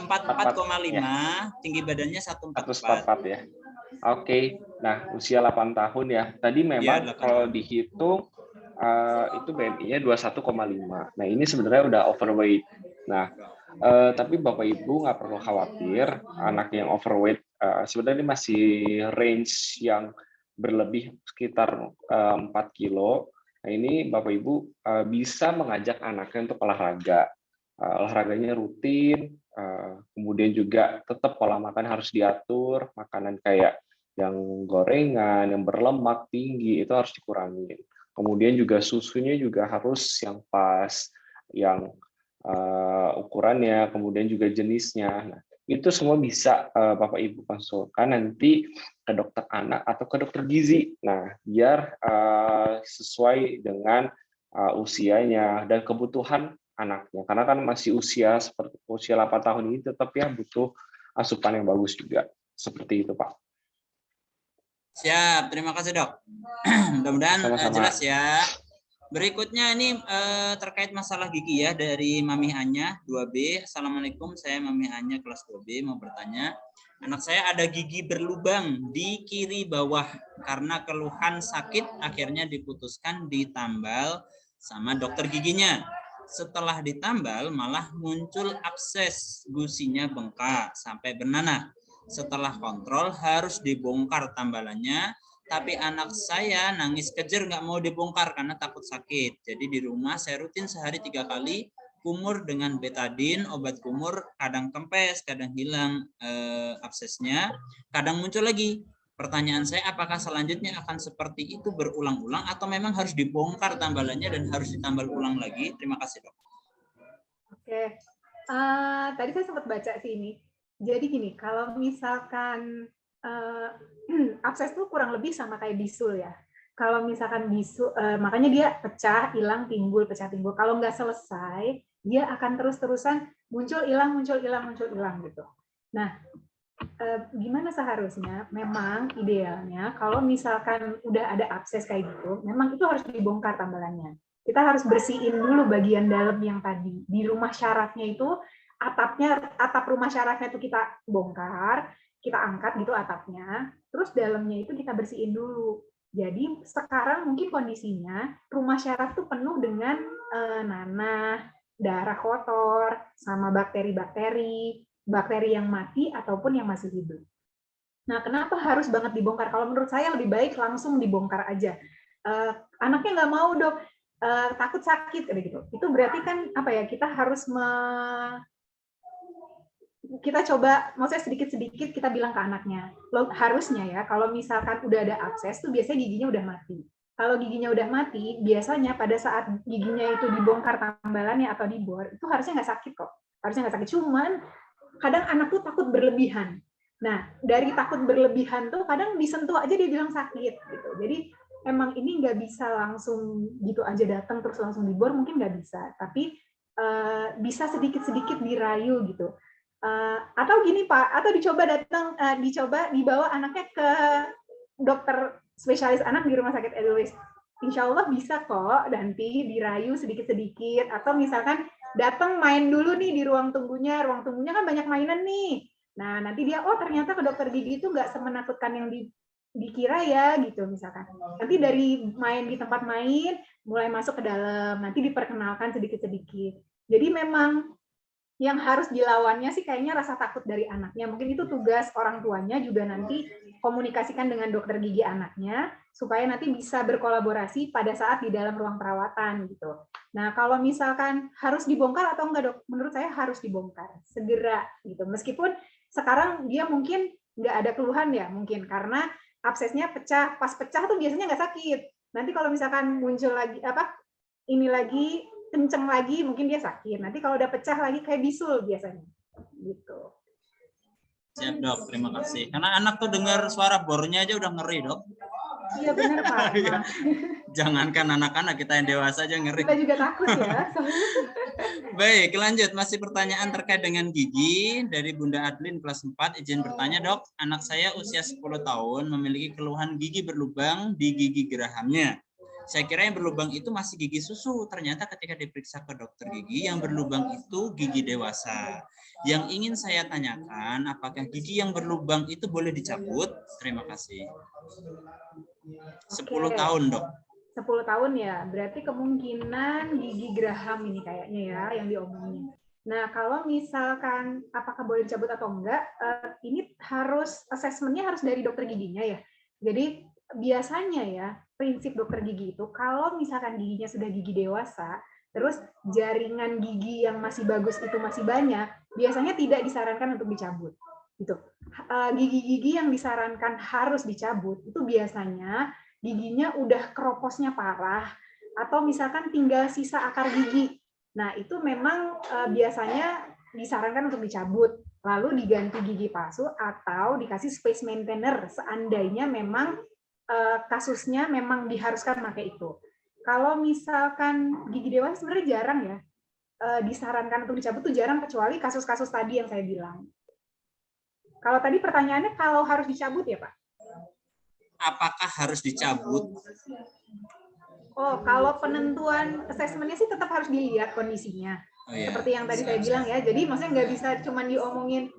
44,5, ya. Tinggi badannya 144. 144 ya. Oke. Nah, usia 8 tahun ya. Tadi memang Iya, 8 kalau tahun. dihitung itu BMI-nya 21,5. Nah, ini sebenarnya udah overweight. Nah, tapi Bapak Ibu nggak perlu khawatir, anak yang overweight sebenarnya masih range yang berlebih sekitar 4 kilo. Nah, ini Bapak Ibu bisa mengajak anaknya untuk olahraga. Olahraganya rutin, kemudian juga tetap pola makan harus diatur, makanan kayak yang gorengan, yang berlemak tinggi, itu harus dikurangi. Kemudian juga susunya juga harus yang pas, yang ukurannya, kemudian juga jenisnya. Nah, itu semua bisa Bapak Ibu konsulkan nanti ke dokter anak atau ke dokter gizi. Nah, biar sesuai dengan usianya dan kebutuhan anaknya. Karena kan masih usia seperti usia 8 tahun ini tetap ya butuh asupan yang bagus juga. Seperti itu, Pak. Siap, terima kasih dok. Mudah-mudahan jelas ya. Berikutnya ini terkait masalah gigi ya dari Mami Anya 2B. Assalamualaikum, saya Mami Anya kelas 2B mau bertanya. Anak saya ada gigi berlubang di kiri bawah karena keluhan sakit akhirnya diputuskan ditambal sama dokter giginya. Setelah ditambal malah muncul abses, gusinya bengkak sampai bernanah. Setelah kontrol harus dibongkar tambalannya, tapi anak saya nangis kejer nggak mau dibongkar karena takut sakit. Jadi di rumah saya rutin sehari 3 kali kumur dengan betadin, obat kumur, kadang kempes, kadang hilang absesnya, kadang muncul lagi. Pertanyaan saya, apakah selanjutnya akan seperti itu berulang-ulang atau memang harus dibongkar tambalannya dan harus ditambal ulang lagi? Terima kasih dok. Oke, tadi saya sempat baca sih ini. Jadi gini, kalau misalkan abses itu kurang lebih sama kayak bisul ya. Kalau misalkan bisul, makanya dia pecah, hilang, timbul, pecah, timbul. Kalau nggak selesai, dia akan terus-terusan muncul, hilang, muncul, hilang, muncul, hilang gitu. Nah, gimana seharusnya? Memang idealnya kalau misalkan udah ada abses kayak gitu, memang itu harus dibongkar tambalannya. Kita harus bersihin dulu bagian dalam yang tadi. Di rumah syarafnya itu, atap rumah syarafnya itu kita bongkar, kita angkat gitu atapnya, terus dalamnya itu kita bersihin dulu. Jadi sekarang mungkin kondisinya rumah syaraf itu penuh dengan nanah, darah kotor, sama bakteri-bakteri, bakteri yang mati ataupun yang masih hidup. Nah, kenapa harus banget dibongkar? Kalau menurut saya lebih baik langsung dibongkar aja. Anaknya nggak mau dok, takut sakit kayak gitu. Itu berarti kan apa ya? Kita harus kita coba, maksudnya sedikit-sedikit kita bilang ke anaknya. Harusnya ya, kalau misalkan udah ada abses tuh biasanya giginya udah mati. Kalau giginya udah mati, biasanya pada saat giginya itu dibongkar tambalannya atau dibor, itu harusnya nggak sakit kok. Harusnya nggak sakit. Cuman kadang anak tuh takut berlebihan. Nah, dari takut berlebihan tuh kadang disentuh aja dia bilang sakit gitu. Jadi emang ini nggak bisa langsung gitu aja datang terus langsung dibor, mungkin nggak bisa. Tapi bisa sedikit-sedikit dirayu gitu. Atau gini Pak, atau dicoba dibawa anaknya ke dokter spesialis anak di rumah sakit Edelweiss. Insya Allah bisa kok nanti dirayu sedikit-sedikit. Atau misalkan datang main dulu nih di ruang tunggunya kan banyak mainan nih. Nah nanti dia, oh ternyata ke dokter gigi itu nggak semenakutkan yang dikira ya gitu misalkan. Nanti dari main di tempat main, mulai masuk ke dalam, nanti diperkenalkan sedikit-sedikit. Jadi memang yang harus dilawannya sih kayaknya rasa takut dari anaknya. Mungkin itu tugas orang tuanya juga nanti komunikasikan dengan dokter gigi anaknya supaya nanti bisa berkolaborasi pada saat di dalam ruang perawatan gitu. Nah, kalau misalkan harus dibongkar atau enggak dok? Menurut saya harus dibongkar segera gitu. Meskipun sekarang dia mungkin nggak ada keluhan ya mungkin karena absesnya pecah. Pas pecah tuh biasanya nggak sakit. Nanti kalau misalkan muncul lagi ini lagi kenceng lagi mungkin dia sakit. Nanti kalau udah pecah lagi kayak bisul biasanya. Gitu. Siap dok, terima kasih. Karena anak tuh dengar suara bornya aja udah ngeri dok. Iya benar Pak. Jangankan anak-anak, kita yang dewasa aja ngeri. Kita juga takut ya. Baik, lanjut. Masih pertanyaan terkait dengan gigi dari Bunda Adlin kelas 4. Izin bertanya dok, anak saya usia 10 tahun memiliki keluhan gigi berlubang di gigi gerahamnya. Saya kira yang berlubang itu masih gigi susu. Ternyata ketika diperiksa ke dokter gigi, yang berlubang itu gigi dewasa. Yang ingin saya tanyakan, apakah gigi yang berlubang itu boleh dicabut? Terima kasih. 10 tahun, Dok. 10 tahun ya, berarti kemungkinan gigi geraham ini kayaknya ya yang diomongin. Nah, kalau misalkan apakah boleh dicabut atau enggak, ini harus asesmennya harus dari dokter giginya ya. Jadi biasanya ya, prinsip dokter gigi itu kalau misalkan giginya sudah gigi dewasa, terus jaringan gigi yang masih bagus itu masih banyak, biasanya tidak disarankan untuk dicabut. Gitu. Gigi-gigi yang disarankan harus dicabut itu biasanya giginya udah keroposnya parah atau misalkan tinggal sisa akar gigi. Nah, itu memang biasanya disarankan untuk dicabut, lalu diganti gigi palsu atau dikasih space maintainer seandainya memang kasusnya memang diharuskan pakai itu. Kalau misalkan gigi dewasa sebenarnya jarang ya disarankan untuk dicabut, tuh jarang kecuali kasus-kasus tadi yang saya bilang. Kalau tadi pertanyaannya kalau harus dicabut ya Pak? Apakah harus dicabut? Oh, kalau penentuan asesmennya sih tetap harus dilihat kondisinya. Oh, iya. Seperti yang tadi saya bilang ya. Jadi maksudnya nggak bisa cuma diomongin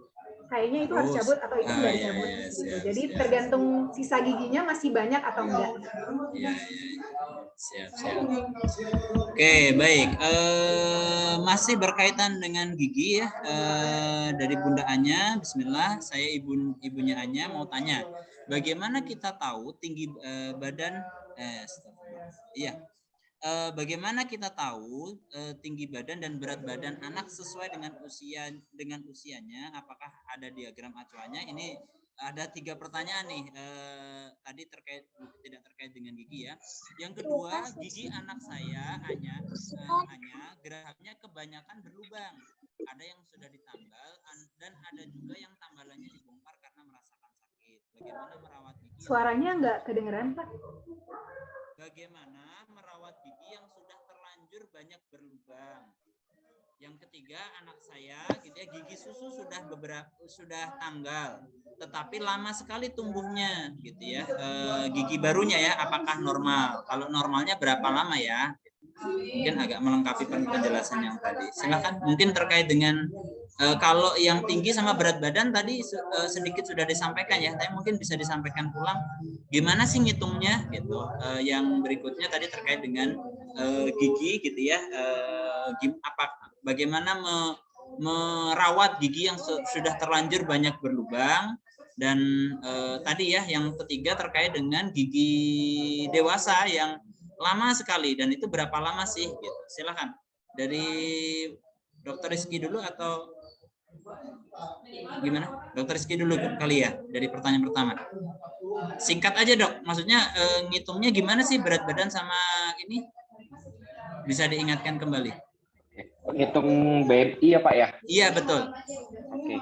kayaknya itu harus cabut atau itu nggak dicabut. Iya, Gitu. siap, Jadi siap. tergantung sisa giginya masih banyak atau enggak. Iya. Siap. Oke, baik. Masih berkaitan dengan gigi ya. Dari Bunda Anya, Bismillah. Saya ibunya Anya mau tanya, bagaimana kita tahu tinggi badan? Bagaimana kita tahu tinggi badan dan berat badan anak sesuai dengan usianya? Apakah ada diagram acuannya? Ini ada 3 pertanyaan nih. Tadi tidak terkait dengan gigi ya. Yang kedua, gigi anak saya Anya gerahamnya kebanyakan berlubang. Ada yang sudah ditambal dan ada juga yang tambalannya dibongkar karena merasakan sakit. Bagaimana merawat gigi? Suaranya nggak kedengeran Pak. Bagaimana merawat gigi yang sudah terlanjur banyak berlubang? Yang ketiga, anak saya gitu ya, gigi susu sudah tanggal, tetapi lama sekali tumbuhnya gitu ya. Gigi barunya ya, apakah normal? Kalau normalnya berapa lama ya? Mungkin agak melengkapi penjelasan yang tadi. Silakan. Mungkin terkait dengan kalau yang tinggi sama berat badan tadi sedikit sudah disampaikan ya, tapi mungkin bisa disampaikan ulang. Gimana sih ngitungnya gitu? Yang berikutnya tadi terkait dengan gigi gitu ya. Bagaimana merawat gigi yang sudah terlanjur banyak berlubang, dan tadi ya yang ketiga terkait dengan gigi dewasa yang lama sekali, dan itu berapa lama sih gitu. Silakan dari Dokter Rizky dulu atau gimana? Dokter Rizky dulu kali ya dari pertanyaan pertama. Singkat aja Dok, maksudnya ngitungnya gimana sih berat badan sama ini? Bisa diingatkan kembali. Ngitung BMI ya Pak ya? Iya betul. Oke.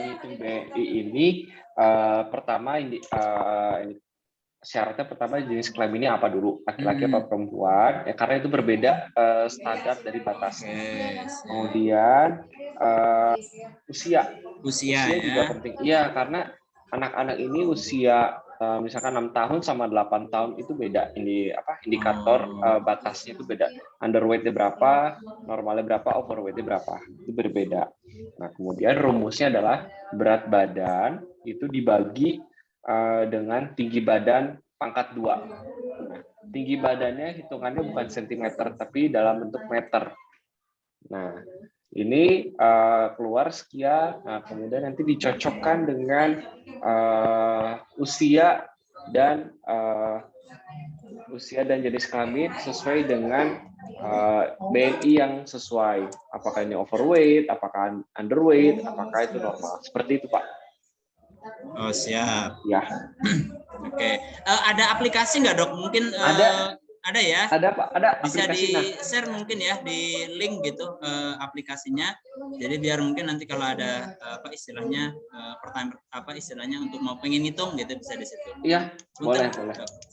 Ngitung BMI ini pertama ini syaratnya pertama jenis kelaminnya apa dulu, laki-laki apa perempuan ya, karena itu berbeda standar dari batasnya. Kemudian usia ya. juga penting. Iya, karena anak-anak ini usia misalkan 6 tahun sama 8 tahun itu beda, ini indikator batasnya itu beda. Underweightnya berapa, normalnya berapa, overweightnya berapa, itu berbeda. Nah, kemudian rumusnya adalah berat badan itu dibagi dengan tinggi badan pangkat 2. Nah, tinggi badannya hitungannya bukan sentimeter tapi dalam bentuk meter. Nah, ini keluar sekian, nah, kemudian nanti dicocokkan dengan usia dan jenis kelamin sesuai dengan BMI yang sesuai. Apakah ini overweight, apakah underweight, apakah itu normal. Seperti itu Pak. Oh siap. Ya. Oke. Ada aplikasi nggak Dok? Mungkin ada ya? Ada Pak. Ada. Bisa di-share mungkin ya di link gitu aplikasinya. Jadi biar mungkin nanti kalau ada istilahnya pertanyaan untuk mau pengen ngitung gitu bisa di situ. Iya. Boleh.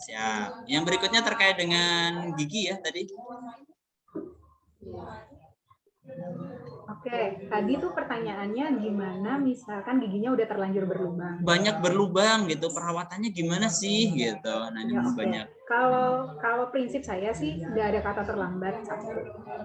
Siap. Yang berikutnya terkait dengan gigi ya tadi. Oke, tadi tuh pertanyaannya gimana misalkan giginya udah terlanjur berlubang. Banyak berlubang gitu, perawatannya gimana sih gitu. Nah, ini banyak. kalau prinsip saya sih nggak ada kata terlambat, satu.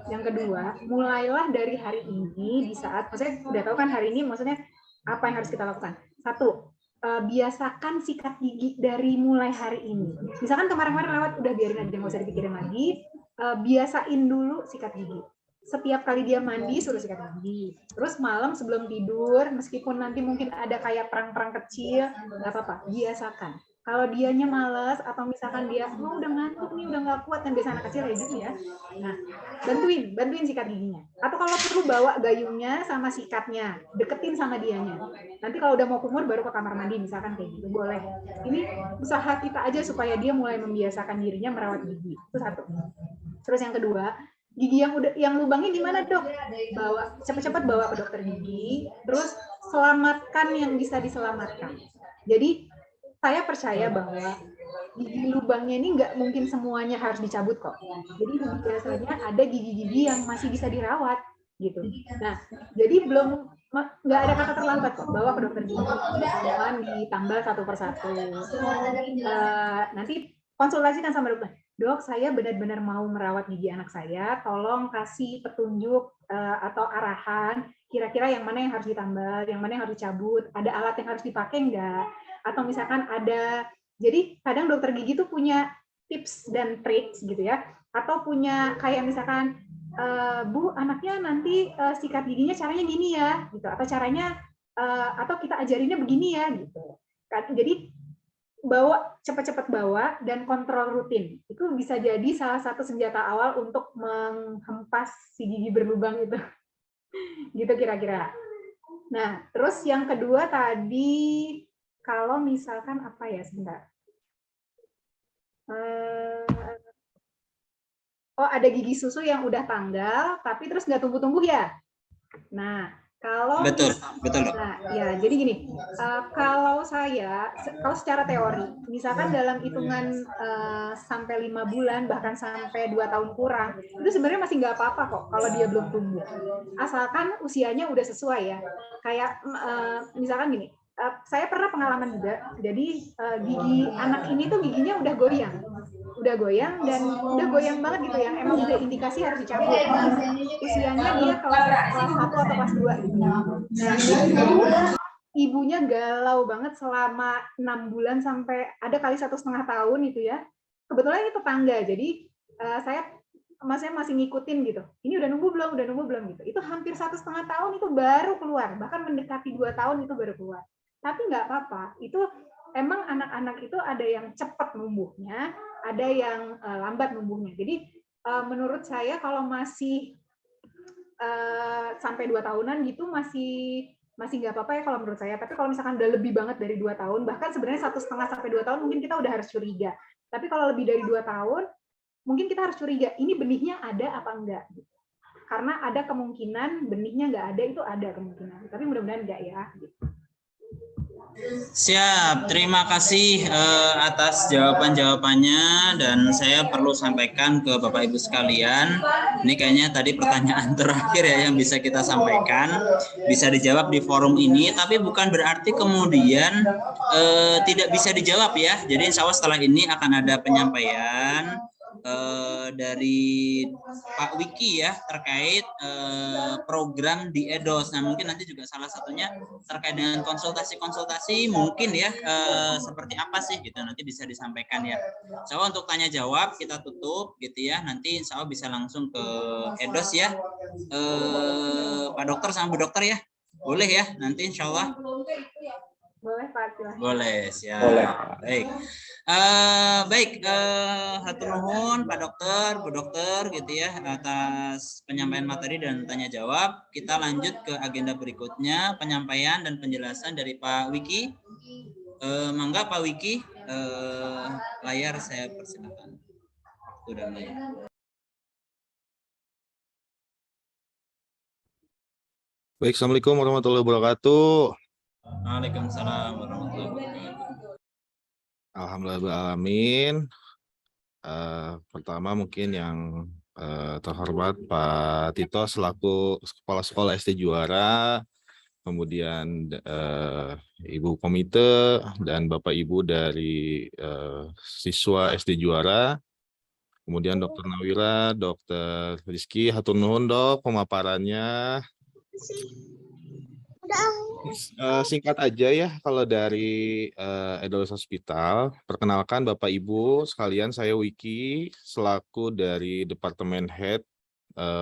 Yang kedua, mulailah dari hari ini di saat, maksudnya udah tahu kan hari ini maksudnya apa yang harus kita lakukan. Satu, biasakan sikat gigi dari mulai hari ini. Misalkan kemarin-kemarin lewat, udah biarin aja, nggak usah dipikirin lagi. Biasain dulu sikat gigi. Setiap kali dia mandi suruh sikat gigi. Terus malam sebelum tidur, meskipun nanti mungkin ada kayak perang-perang kecil, nggak apa-apa, biasakan. Kalau dianya males atau misalkan dia udah ngantuk nih, udah nggak kuat, kan biasa anak kecil kayak gitu ya. Nah, bantuin sikat giginya. Atau kalau perlu bawa gayungnya sama sikatnya, deketin sama dianya. Nanti kalau udah mau kumur baru ke kamar mandi misalkan kayak gitu, boleh. Ini usaha kita aja supaya dia mulai membiasakan dirinya merawat gigi. Itu satu. Terus yang kedua, gigi yang lubangnya gimana, Dok? Cepat-cepat bawa ke dokter gigi, terus selamatkan yang bisa diselamatkan. Jadi saya percaya bahwa gigi lubangnya ini nggak mungkin semuanya harus dicabut kok. Jadi biasanya ada gigi-gigi yang masih bisa dirawat gitu. Nah, jadi nggak ada kata terlambat kok, bawa ke dokter gigi. Jangan ditambal satu persatu. Nanti konsultasikan sama dokter. Dok, saya benar-benar mau merawat gigi anak saya. Tolong kasih petunjuk atau arahan. Kira-kira yang mana yang harus ditambal, yang mana yang harus dicabut. Ada alat yang harus dipakai nggak? Atau misalkan ada, jadi kadang dokter gigi tuh punya tips dan tricks gitu ya, atau punya kayak misalkan, Bu, anaknya nanti sikat giginya caranya gini ya, gitu, atau caranya, atau kita ajarinnya begini ya, gitu. Jadi cepat-cepat bawa dan kontrol rutin. Itu bisa jadi salah satu senjata awal untuk menghempas si gigi berlubang itu. Gitu kira-kira. Nah, terus yang kedua tadi, kalau misalkan apa ya, sebentar. Ada gigi susu yang udah tanggal, tapi terus nggak tumbuh-tumbuh ya. Nah, kalau betul. Nah, ya, jadi gini, kalau secara teori, misalkan dalam hitungan sampai 5 bulan, bahkan sampai 2 tahun kurang, itu sebenarnya masih nggak apa-apa kok kalau dia belum tumbuh. Asalkan usianya udah sesuai ya. Kayak misalkan gini, saya pernah pengalaman juga, jadi gigi anak ini tuh giginya udah goyang dan udah goyang banget gitu, yang emang udah indikasi harus dicabut. Usianya dia kelas 1 atau kelas 2 gitu. Nah, ibunya galau banget selama 6 bulan sampai ada kali 1,5 tahun itu ya. Kebetulan ini tetangga, jadi saya masih ngikutin gitu. Ini udah nunggu belum gitu. Itu hampir 1,5 tahun itu baru keluar, bahkan mendekati 2 tahun itu baru keluar. Tapi nggak apa-apa, itu emang anak-anak itu ada yang cepat numbuhnya, ada yang lambat numbuhnya. Jadi menurut saya kalau masih sampai 2 tahunan gitu masih nggak apa-apa ya kalau menurut saya. Tapi kalau misalkan udah lebih banget dari 2 tahun, bahkan sebenarnya 1,5 sampai 2 tahun mungkin kita udah harus curiga. Tapi kalau lebih dari 2 tahun, mungkin kita harus curiga, ini benihnya ada apa enggak. Karena ada kemungkinan benihnya nggak ada, itu ada kemungkinan. Tapi mudah-mudahan enggak ya. Siap, terima kasih atas jawaban-jawabannya, dan saya perlu sampaikan ke Bapak Ibu sekalian, ini kayaknya tadi pertanyaan terakhir ya yang bisa kita sampaikan, bisa dijawab di forum ini, tapi bukan berarti kemudian tidak bisa dijawab ya. Jadi insya Allah setelah ini akan ada penyampaian dari Pak Wiki ya terkait program di EDOS. Nah, mungkin nanti juga salah satunya terkait dengan konsultasi mungkin ya seperti apa sih gitu, nanti bisa disampaikan ya. Insya Allah untuk tanya jawab kita tutup gitu ya, nanti insya Allah bisa langsung ke EDOS ya, Pak Dokter sama Bu Dokter ya, boleh ya nanti insya Allah. Boleh Pak, silahkan. Boleh, siap. Boleh. Baik. Baik, hatur nuhun Pak Dokter, Bu Dokter gitu ya atas penyampaian materi dan tanya jawab. Kita lanjut ke agenda berikutnya, penyampaian dan penjelasan dari Pak Wiki. Mangga Pak Wiki, layar saya persilakan. Sudah layar. Baik, Assalamualaikum warahmatullahi wabarakatuh. Waalaikumsalam warahmatullahi wabarakatuh. Alhamdulillahirrahmanirrahim. Pertama mungkin yang terhormat Pak Tito selaku Kepala Sekolah SD Juara kemudian Ibu Komite, dan Bapak Ibu dari siswa SD Juara, kemudian Dr. Nawira, Dr. Rizky, hatur nuhun dok pemaparannya. Singkat aja ya kalau dari Edelweiss Hospital. Perkenalkan Bapak Ibu sekalian, saya Wiki selaku dari Departemen Head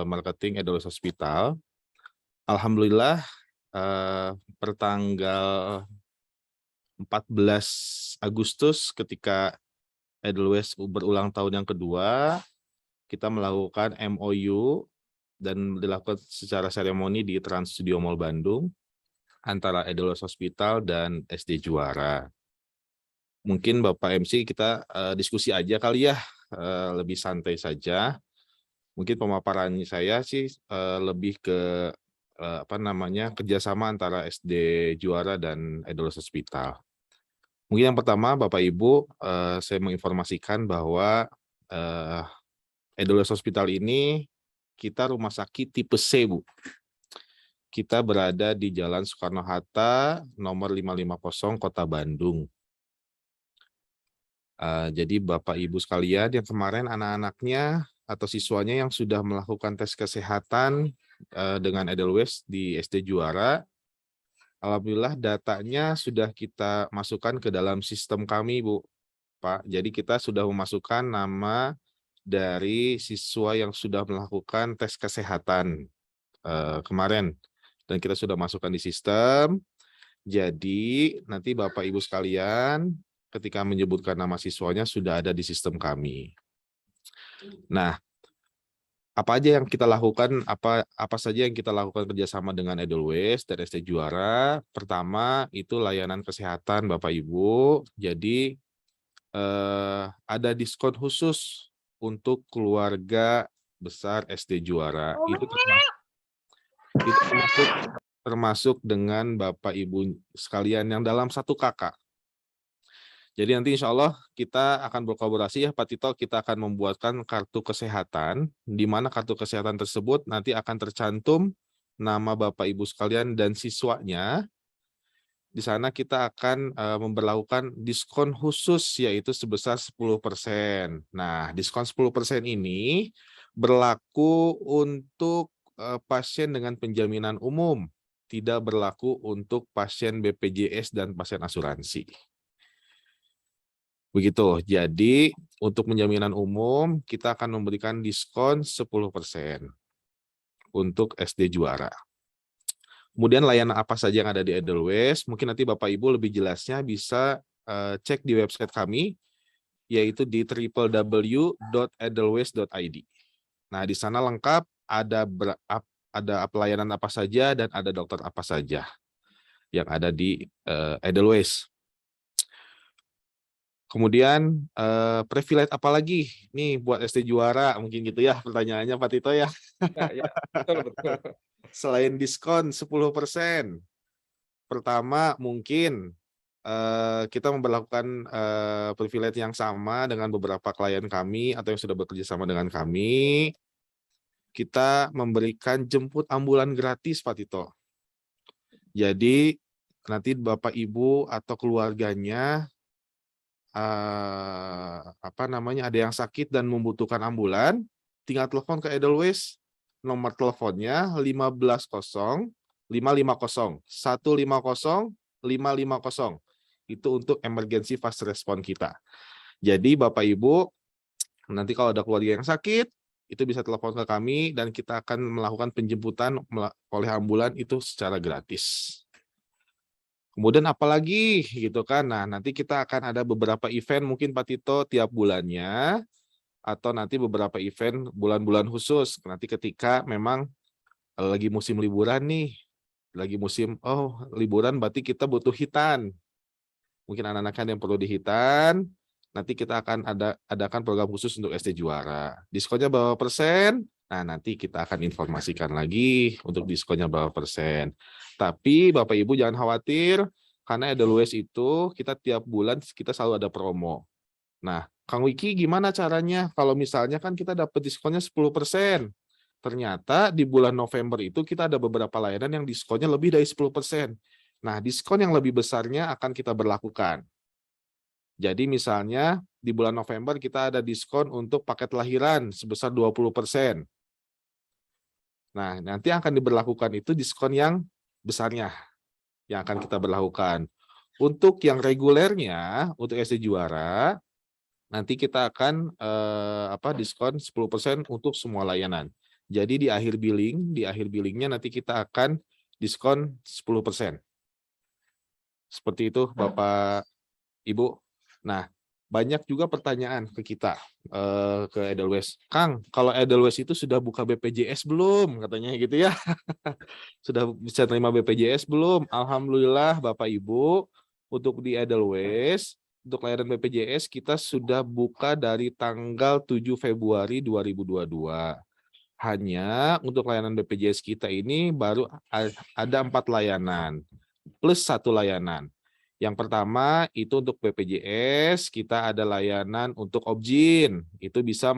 Marketing Edelweiss Hospital. Alhamdulillah pertanggal 14 Agustus ketika Edelweiss berulang tahun yang kedua, kita melakukan MOU dan dilakukan secara seremoni di Trans Studio Mall Bandung antara Edelweiss Hospital dan SD Juara. Mungkin Bapak MC kita diskusi aja kali ya, lebih santai saja. Mungkin pemaparan saya sih lebih ke kerjasama antara SD Juara dan Edelweiss Hospital. Mungkin yang pertama Bapak Ibu, saya menginformasikan bahwa Edelweiss Hospital ini kita rumah sakit tipe C, Bu. Kita berada di Jalan Soekarno-Hatta, nomor 550, Kota Bandung. Jadi Bapak Ibu sekalian yang kemarin anak-anaknya atau siswanya yang sudah melakukan tes kesehatan dengan Edelweiss di SD Juara, alhamdulillah datanya sudah kita masukkan ke dalam sistem kami, Bu. Pak, jadi kita sudah memasukkan nama dari siswa yang sudah melakukan tes kesehatan kemarin. Dan kita sudah masukkan di sistem. Jadi nanti Bapak Ibu sekalian ketika menyebutkan nama siswanya sudah ada di sistem kami. Nah, apa aja yang kita lakukan, apa saja yang kita lakukan kerjasama dengan Edelweiss dan SD Juara? Pertama itu layanan kesehatan Bapak Ibu. Jadi ada diskon khusus untuk keluarga besar SD Juara. Itu termasuk dengan Bapak Ibu sekalian yang dalam satu kakak. Jadi nanti insya Allah kita akan berkolaborasi ya Pak Tito, kita akan membuatkan kartu kesehatan, di mana kartu kesehatan tersebut nanti akan tercantum nama Bapak Ibu sekalian dan siswanya. Di sana kita akan memberlakukan diskon khusus yaitu sebesar 10%. Nah, diskon 10% ini berlaku untuk pasien dengan penjaminan umum, tidak berlaku untuk pasien BPJS dan pasien asuransi. Begitu. Jadi untuk penjaminan umum kita akan memberikan diskon 10% untuk SD Juara. Kemudian layanan apa saja yang ada di Edelweiss, mungkin nanti Bapak Ibu lebih jelasnya bisa cek di website kami, yaitu di www.edelweiss.id. Nah, di sana lengkap ada pelayanan apa saja dan ada dokter apa saja yang ada di Edelweiss. Kemudian privilege apa lagi nih buat SD Juara, mungkin gitu ya pertanyaannya Pak Tito ya. Ya, betul. Selain diskon 10%, pertama mungkin kita memperlakukan privilege yang sama dengan beberapa klien kami atau yang sudah bekerja sama dengan kami. Kita memberikan jemput ambulan gratis, Pak Tito. Jadi nanti Bapak Ibu atau keluarganya ada yang sakit dan membutuhkan ambulan, tinggal telepon ke Edelweiss, nomor teleponnya 550 150. Itu untuk emergency fast response kita. Jadi Bapak Ibu, nanti kalau ada keluarga yang sakit, itu bisa telepon ke kami dan kita akan melakukan penjemputan oleh ambulan itu secara gratis. Kemudian apalagi gitu kan, nah nanti kita akan ada beberapa event mungkin Pak Tito tiap bulannya, atau nanti beberapa event bulan-bulan khusus, nanti ketika memang lagi musim liburan nih, liburan berarti kita butuh hitan. Mungkin anak-anak yang perlu dihitan, nanti kita akan adakan program khusus untuk SD Juara. Diskonnya berapa persen? Nah, nanti kita akan informasikan lagi untuk diskonnya berapa persen. Tapi Bapak Ibu jangan khawatir, karena Edelweiss itu kita tiap bulan kita selalu ada promo. Nah, Kang Wiki gimana caranya? Kalau misalnya kan kita dapat diskonnya 10%. ternyata di bulan November itu kita ada beberapa layanan yang diskonnya lebih dari 10%. Nah, diskon yang lebih besarnya akan kita berlakukan. Jadi misalnya di bulan November kita ada diskon untuk paket lahiran sebesar 20%. Nah, nanti akan diberlakukan itu diskon yang besarnya yang akan kita berlakukan. Untuk yang regulernya, untuk SD Juara, nanti kita akan diskon 10% untuk semua layanan. Jadi di akhir billingnya nanti kita akan diskon 10%. Seperti itu Bapak Ibu. Nah, banyak juga pertanyaan ke kita, ke Edelweiss. Kang, kalau Edelweiss itu sudah buka BPJS belum? Katanya gitu ya. Sudah bisa terima BPJS belum? Alhamdulillah Bapak Ibu, untuk di Edelweiss, untuk layanan BPJS kita sudah buka dari tanggal 7 Februari 2022. Hanya untuk layanan BPJS kita ini baru ada 4 layanan, plus 1 layanan. Yang pertama itu untuk BPJS kita ada layanan untuk Objin, itu bisa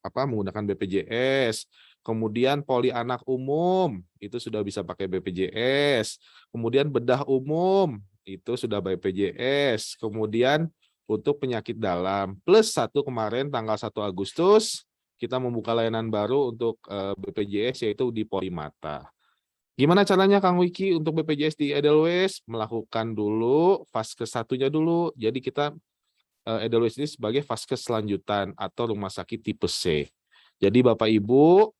menggunakan BPJS. Kemudian poli anak umum itu sudah bisa pakai BPJS. Kemudian bedah umum itu sudah BPJS. Kemudian untuk penyakit dalam plus 1 kemarin tanggal 1 Agustus kita membuka layanan baru untuk BPJS yaitu di Polimata. Gimana caranya Kang Wiki untuk BPJS di Edelweiss? Melakukan dulu vaskes 1-nya dulu. Jadi kita Edelweiss ini sebagai vaskes selanjutan atau rumah sakit tipe C. Jadi Bapak Ibu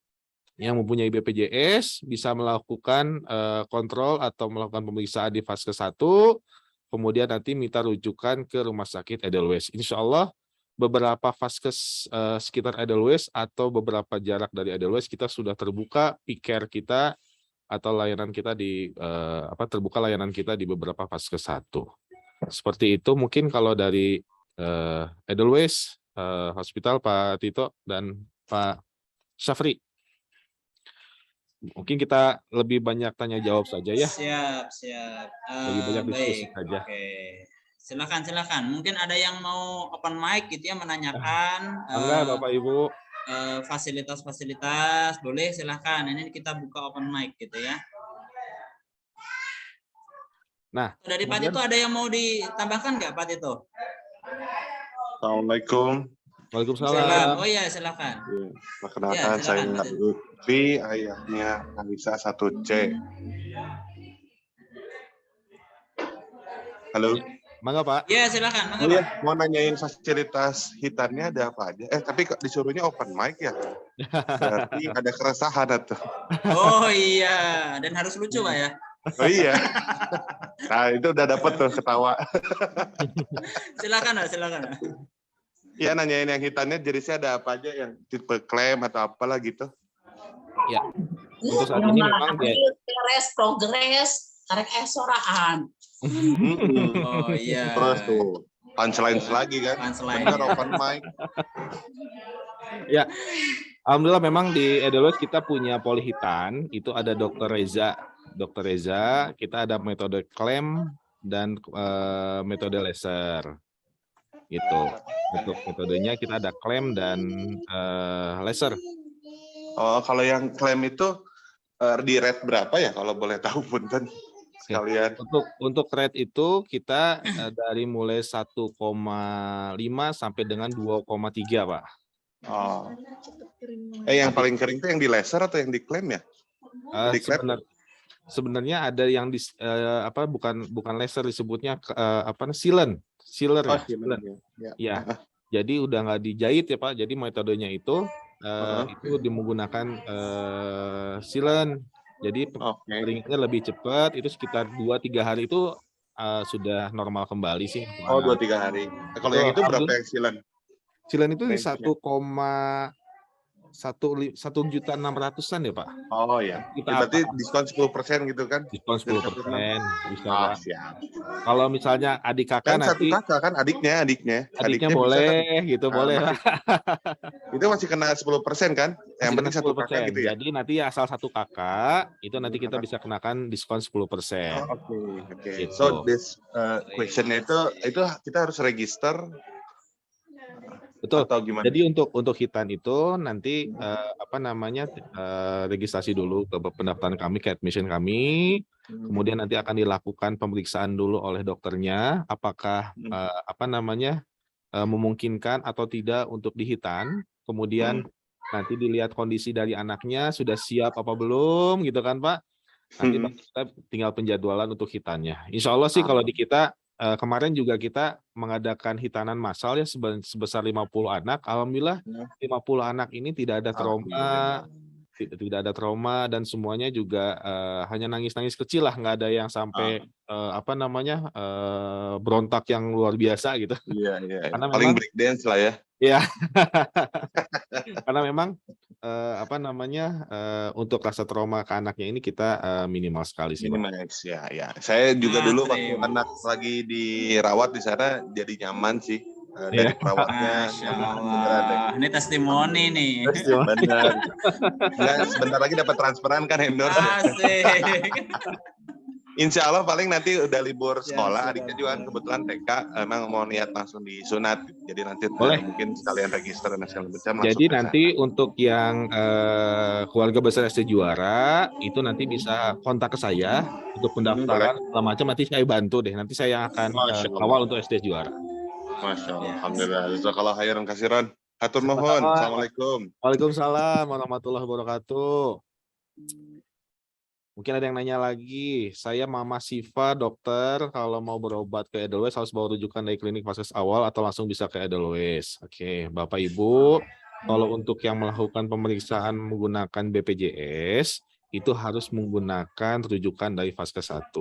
yang mempunyai BPJS bisa melakukan kontrol atau melakukan pemeriksaan di vaskes 1, kemudian nanti minta rujukan ke rumah sakit Edelweiss. Insya Allah beberapa vaskes sekitar Edelweiss atau beberapa jarak dari Edelweiss kita sudah terbuka e-care kita atau layanan kita terbuka layanan kita di beberapa vaskes 1. Seperti itu mungkin kalau dari Edelweiss Hospital Pak Tito dan Pak Syafri. Mungkin kita lebih banyak tanya jawab saja ya. Siap. Lebih banyak diskusi Baik. saja. Oke. Silakan. Mungkin ada yang mau open mic gitu ya, menanyakan Enggak Bapak Ibu. fasilitas-fasilitas, boleh silakan. Ini kita buka open mic gitu ya. Nah, dari Pak Tito ada yang mau ditambahkan nggak Pak Tito? Assalamualaikum. Waalaikumsalam. Oh iya, silakan. Perkenalkan, saya Lutfi, ayahnya Anissa 1C. Halo. Mangga Pak. Iya, silakan. Oh iya, mau nanyain fasilitas hitannya ada apa aja? Tapi kok disuruhnya open mic ya? Berarti ada keresahan atau? Oh iya, dan harus lucu Pak ya. Oh iya. Nah, itu udah dapet tuh ketawa. Silakan. Iya, nanyain yang hitannya jenisnya ada apa aja, yang tipe klaim atau apalah gitu. Ya. Untuk saat ini memang progres, karek esoraan. Oh iya. Terus tuh punchline lagi kan? Punchline. Bener open mic. Ya, alhamdulillah memang di Edelweiss kita punya poli hitan, itu ada Dr. Reza. Dr. Reza, kita ada metode klaim dan metode laser. Gitu. Untuk metodenya kita ada klaim dan laser. Oh, kalau yang klaim itu di rate berapa ya kalau boleh tahu punten sekalian? Untuk rate itu kita dari mulai 1,5 sampai dengan 2,3 Pak. Oh. Yang paling kering itu yang di laser atau yang di klaim ya? Sebenarnya ada yang bukan laser disebutnya sealant. Sealer. Oh, ya. Jadi udah nggak dijahit ya Pak. Jadi metodenya itu menggunakan sealant. Jadi pengeringnya lebih cepat, itu sekitar 2-3 hari itu sudah normal kembali sih. Oh, 2-3 hari. Kalau yang itu berapa yang sealant? Sealant itu di 1.600.000-an ya Pak. Oh ya. Berarti diskon 10% gitu kan? Diskon 10% bisa Pak. Siap. Kalau misalnya adik kakak kan nanti. Satu kakak kan adiknya boleh kan? Gitu boleh Pak. Itu masih kena 10% kan? Yang penting satu kakak gitu ya. Jadi nanti asal satu kakak itu nanti kita bisa kenakan diskon 10%. Oke. Gitu. So this questionnya itu kita harus register. Betul. Atau gimana? Jadi untuk hitan itu nanti registrasi dulu ke pendaftaran kami, ke admission kami. Kemudian nanti akan dilakukan pemeriksaan dulu oleh dokternya, apakah memungkinkan atau tidak untuk dihitan. Kemudian nanti dilihat kondisi dari anaknya sudah siap apa belum, gitu kan Pak? Nanti kita tinggal penjadwalan untuk hitannya. Insya Allah sih kalau di kita kemarin juga kita mengadakan hitanan massal ya sebesar 50 anak. Alhamdulillah 50 anak ini tidak ada trauma, tidak ada trauma dan semuanya juga hanya nangis-nangis kecil lah, nggak ada yang sampai berontak yang luar biasa gitu. Iya. Karena Paling memang break dance lah ya. ya karena memang untuk rasa trauma ke anaknya ini kita minimal sekali sih, Pak. Minimax ya. Saya juga dulu waktu terima. anak lagi dirawat di sana jadi nyaman sih. Dari perawatnya Masya nyaman beneran deh. Allah. Ini testimoni nih. Benar. Enggak, sebentar lagi dapat transferan kan endorse. Asik. Insya Allah paling nanti udah libur sekolah, adiknya juga kan kebetulan TK, emang mau niat langsung disunat, jadi nanti Boleh. mungkin sekalian register dan segala macam. Jadi nanti untuk yang keluarga besar SD Juara itu nanti bisa kontak ke saya untuk pendaftaran segala macam, nanti saya bantu deh. Nanti saya akan kawal untuk SD Juara. Masya Allah, alhamdulillah. Jazakallah khairan kasiran. Hatur nuhun. Assalamualaikum. Waalaikumsalam warahmatullahi wabarakatuh. Mungkin ada yang nanya lagi. Saya Mama Siva, dokter. Kalau mau berobat ke Edelweiss harus bawa rujukan dari klinik fase awal atau langsung bisa ke Edelweiss. Oke, Bapak Ibu, kalau untuk yang melakukan pemeriksaan menggunakan BPJS, itu harus menggunakan rujukan dari Vaskes 1.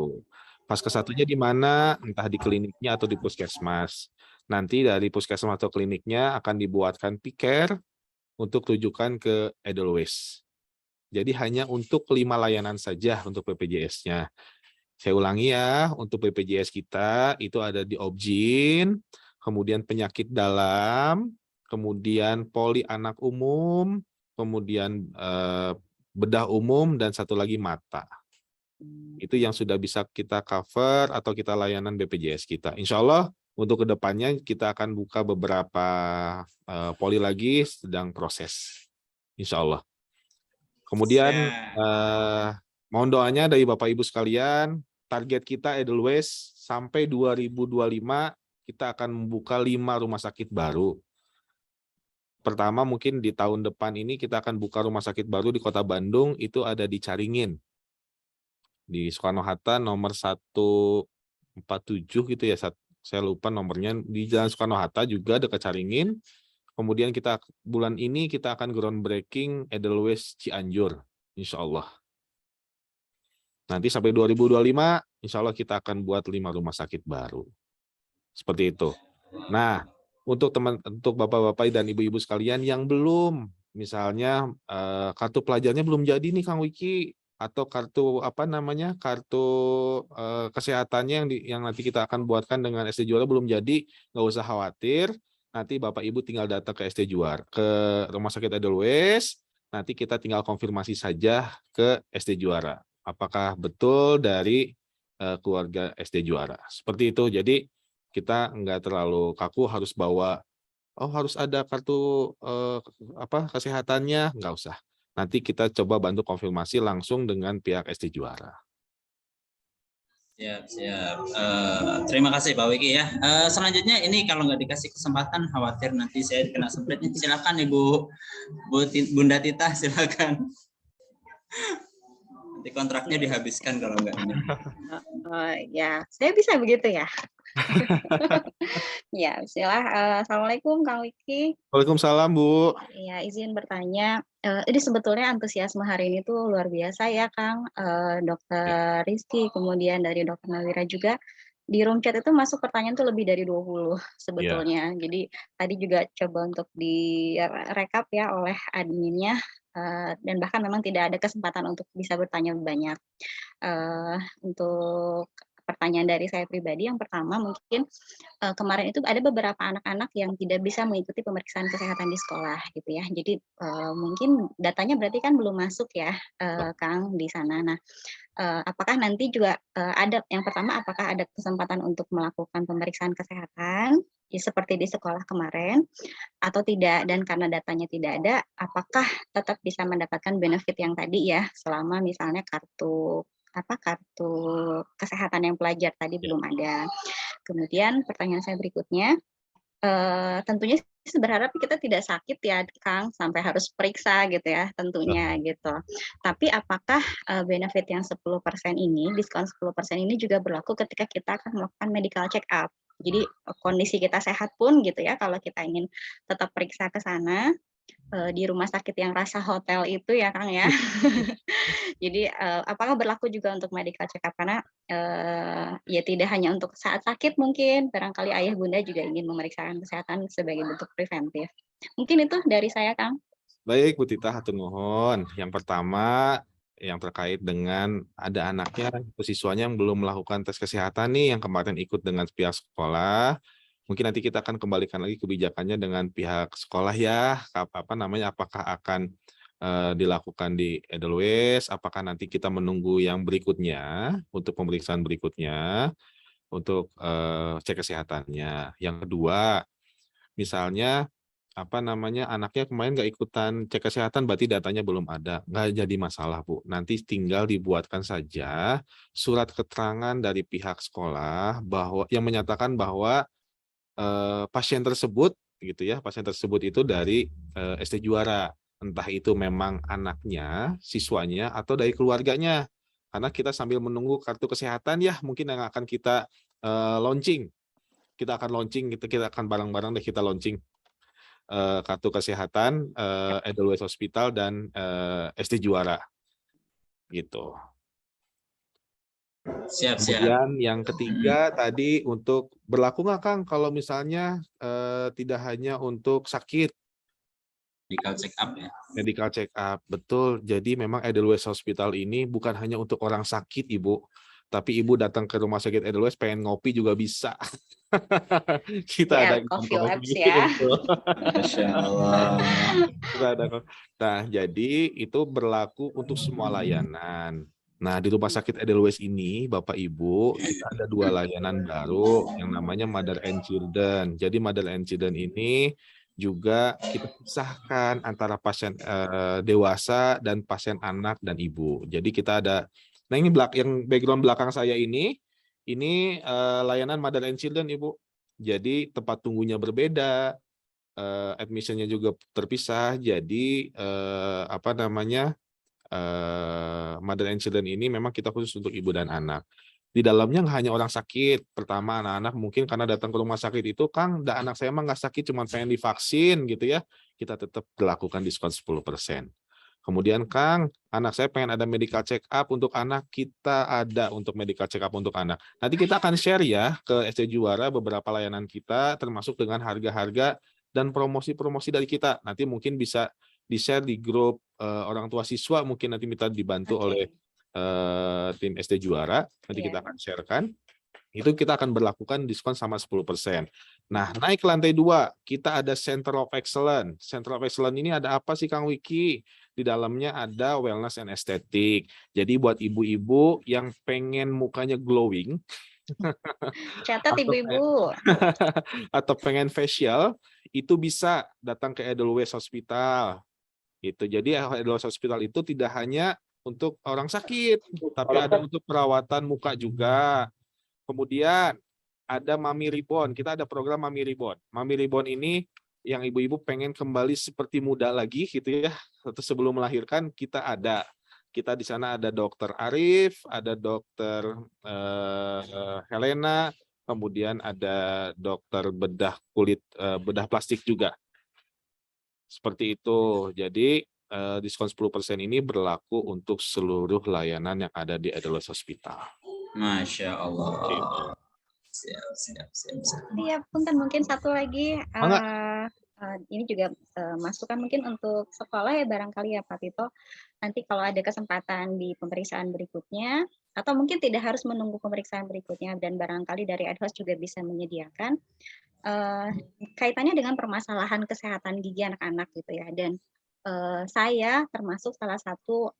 Vaskes 1-nya di mana? Entah di kliniknya atau di puskesmas. Nanti dari puskesmas atau kliniknya akan dibuatkan piker untuk rujukan ke Edelweiss. Jadi hanya untuk 5 layanan saja untuk BPJS-nya. Saya ulangi ya, untuk BPJS kita itu ada di Objin, kemudian penyakit dalam, kemudian poli anak umum, kemudian bedah umum, dan satu lagi mata. Itu yang sudah bisa kita cover atau kita layanan BPJS kita. Insya Allah untuk kedepannya kita akan buka beberapa poli lagi sedang proses. Insya Allah. Kemudian mohon doanya dari Bapak Ibu sekalian, target kita Edelweiss sampai 2025 kita akan membuka 5 rumah sakit baru. Pertama mungkin di tahun depan ini kita akan buka rumah sakit baru di Kota Bandung, itu ada di Caringin. Di Soekarno-Hatta nomor 147 gitu ya, saya lupa nomornya, di Jalan Soekarno-Hatta juga dekat Caringin. Kemudian bulan ini kita akan groundbreaking Edelweiss Cianjur, insya Allah. Nanti sampai 2025, insya Allah kita akan buat 5 rumah sakit baru. Seperti itu. Nah, untuk bapak-bapak dan ibu-ibu sekalian yang belum, misalnya kartu pelajarnya belum jadi nih Kang Wiki, atau kartu kesehatannya yang nanti kita akan buatkan dengan SD Juara belum jadi, nggak usah khawatir. Nanti Bapak Ibu tinggal datang ke SD Juara, ke Rumah Sakit Edelweiss, nanti kita tinggal konfirmasi saja ke SD Juara. Apakah betul dari keluarga SD Juara. Seperti itu, jadi kita nggak terlalu kaku harus bawa, harus ada kartu kesehatannya, nggak usah. Nanti kita coba bantu konfirmasi langsung dengan pihak SD Juara. Siap. Terima kasih Pak Wiki ya. Selanjutnya ini kalau nggak dikasih kesempatan khawatir nanti saya kena sempritnya. Silakan Bunda Tita, silakan. Nanti kontraknya dihabiskan kalau nggak ini. Ya, saya bisa begitu ya. Ya, bismillah. Assalamualaikum Kang Wiki. Waalaikumsalam Bu. Ya, izin bertanya. Ini sebetulnya antusiasme hari ini tuh luar biasa ya Kang. Dokter Rizky, kemudian dari Dokter Nawira juga. Di room chat itu masuk pertanyaan tuh lebih dari 20 sebetulnya. Jadi tadi juga coba untuk direkap ya oleh adminnya. Dan bahkan memang tidak ada kesempatan untuk bisa bertanya banyak. Untuk pertanyaan dari saya pribadi, yang pertama mungkin kemarin itu ada beberapa anak-anak yang tidak bisa mengikuti pemeriksaan kesehatan di sekolah gitu ya. Jadi mungkin datanya berarti kan belum masuk ya Kang di sana. Nah, apakah nanti juga ada yang pertama, apakah ada kesempatan untuk melakukan pemeriksaan kesehatan seperti di sekolah kemarin atau tidak, dan karena datanya tidak ada, apakah tetap bisa mendapatkan benefit yang tadi ya, selama misalnya kartu kesehatan yang pelajar tadi belum ada. Kemudian pertanyaan saya berikutnya, tentunya berharap kita tidak sakit ya Kang, sampai harus periksa gitu ya tentunya gitu. Tapi apakah benefit yang 10% ini, diskon 10% ini juga berlaku ketika kita akan melakukan medical check up? Jadi kondisi kita sehat pun gitu ya, kalau kita ingin tetap periksa ke sana di rumah sakit yang rasa hotel itu ya Kang ya. Jadi apakah berlaku juga untuk medical check up, karena ya tidak hanya untuk saat sakit, mungkin barangkali ayah bunda juga ingin memeriksakan kesehatan sebagai bentuk preventif. Mungkin itu dari saya Kang. Baik, Bu Tita, hatur nuhun. Yang pertama, yang terkait dengan ada anaknya, siswanya yang belum melakukan tes kesehatan nih, yang kemarin ikut dengan pihak sekolah. Mungkin nanti kita akan kembalikan lagi kebijakannya dengan pihak sekolah ya, apakah akan dilakukan di Edelweiss, apakah nanti kita menunggu yang berikutnya, untuk pemeriksaan berikutnya, untuk cek kesehatannya. Yang kedua, misalnya anaknya kemarin nggak ikutan cek kesehatan, berarti datanya belum ada, nggak jadi masalah Bu. Nanti tinggal dibuatkan saja surat keterangan dari pihak sekolah bahwa yang menyatakan bahwa pasien tersebut gitu ya, pasien tersebut itu dari SD Juara, entah itu memang anaknya, siswanya, atau dari keluarganya. Karena kita sambil menunggu kartu kesehatan ya, mungkin yang akan kita launching. Kita akan launching, kita akan bareng-bareng deh kita launching kartu kesehatan Edelweiss Hospital dan SD Juara gitu. Siap. Kemudian yang ketiga tadi untuk berlaku nggak Kang kalau misalnya tidak hanya untuk sakit? Medical check up ya. Medical check up, betul. Jadi memang Edelweiss Hospital ini bukan hanya untuk orang sakit Ibu, tapi Ibu datang ke rumah sakit Edelweiss pengen ngopi juga bisa. Kita ada Coffee Labs ya. Masya Allah. Nah, jadi itu berlaku untuk semua layanan. Nah, di Rumah Sakit Edelweiss ini, Bapak Ibu, kita ada 2 layanan baru yang namanya Mother and Children. Jadi Mother and Children ini juga kita pisahkan antara pasien dewasa dan pasien anak dan ibu. Jadi kita ada, nah ini yang background belakang saya ini layanan Mother and Children Ibu. Jadi tempat tunggunya berbeda, admissionnya juga terpisah. Jadi Mother and Children ini memang kita khusus untuk ibu dan anak. Di dalamnya nggak hanya orang sakit. Pertama anak-anak mungkin karena datang ke rumah sakit itu, Kang, anak saya emang nggak sakit, cuma pengen divaksin gitu ya. Kita tetap lakukan diskon 10%. Kemudian Kang, anak saya pengen ada medical check up untuk anak, kita ada untuk medical check up untuk anak. Nanti kita akan share ya ke SD Juara beberapa layanan kita, termasuk dengan harga-harga dan promosi-promosi dari kita. Nanti mungkin bisa di-share di grup orang tua siswa, mungkin nanti minta dibantu oleh tim SD Juara, nanti kita akan sharekan. Itu kita akan berlakukan diskon sama 10%. Nah, naik ke lantai 2, kita ada Center of Excellence. Center of Excellence ini ada apa sih Kang Wiki? Di dalamnya ada wellness and aesthetic. Jadi buat ibu-ibu yang pengen mukanya glowing, Catat ibu-ibu. atau pengen facial, itu bisa datang ke Edelweiss Hospital. Itu. Jadi Edelweiss Hospital itu tidak hanya untuk orang sakit, tapi ada untuk perawatan muka juga. Kemudian ada Mami Reborn, kita ada program Mami Reborn. Mami Reborn ini yang ibu-ibu pengen kembali seperti muda lagi gitu ya, atau sebelum melahirkan kita ada. Kita di sana ada Dokter Arif, ada Dokter Helena, kemudian ada dokter bedah kulit, bedah plastik juga. Seperti itu. Jadi diskon 10% ini berlaku untuk seluruh layanan yang ada di Edelweiss Hospital. Masya Allah. Siap. Iya, punten mungkin satu lagi. Ini juga masukan mungkin untuk sekolah ya barangkali ya Pak Tito. Nanti kalau ada kesempatan di pemeriksaan berikutnya, atau mungkin tidak harus menunggu pemeriksaan berikutnya, dan barangkali dari Adhouse juga bisa menyediakan kaitannya dengan permasalahan kesehatan gigi anak-anak gitu ya. Dan saya termasuk salah satu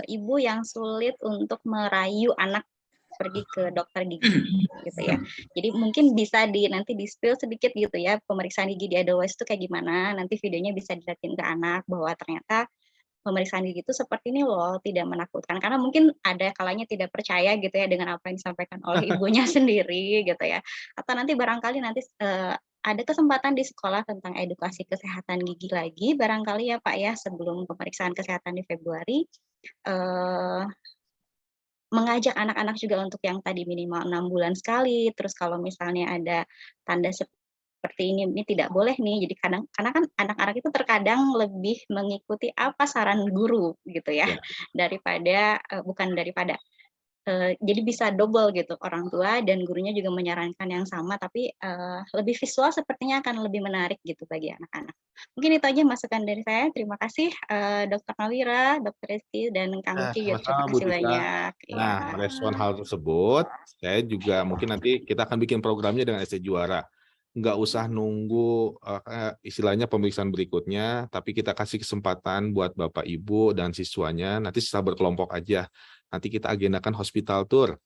ibu yang sulit untuk merayu anak pergi ke dokter gigi gitu ya. Jadi mungkin bisa nanti di-spill sedikit gitu ya, pemeriksaan gigi di Edelweiss itu kayak gimana, nanti videonya bisa dilihatin ke anak bahwa ternyata pemeriksaan gigi itu seperti ini loh, tidak menakutkan. Karena mungkin ada kalanya tidak percaya gitu ya dengan apa yang disampaikan oleh ibunya sendiri gitu ya. Atau nanti barangkali nanti ada kesempatan di sekolah tentang edukasi kesehatan gigi lagi, barangkali ya Pak ya, sebelum pemeriksaan kesehatan di Februari, mengajak anak-anak juga untuk yang tadi minimal 6 bulan sekali, terus kalau misalnya ada tanda seperti ini tidak boleh nih, jadi karena kan anak-anak itu terkadang lebih mengikuti apa saran guru gitu ya, daripada jadi bisa double gitu, orang tua dan gurunya juga menyarankan yang sama, tapi lebih visual sepertinya akan lebih menarik gitu bagi anak-anak. Mungkin itu aja masukan dari saya. Terima kasih Dr. Nawira, Dr. Rizky, dan Kang Uci juga terima Sama-sama Bu kasih Tika. banyak. Nah, merespon hal tersebut, saya juga mungkin nanti kita akan bikin programnya dengan SD Juara. Nggak usah nunggu istilahnya pemeriksaan berikutnya, tapi kita kasih kesempatan buat Bapak Ibu dan siswanya, nanti setelah berkelompok aja. Nanti kita agendakan hospital tour.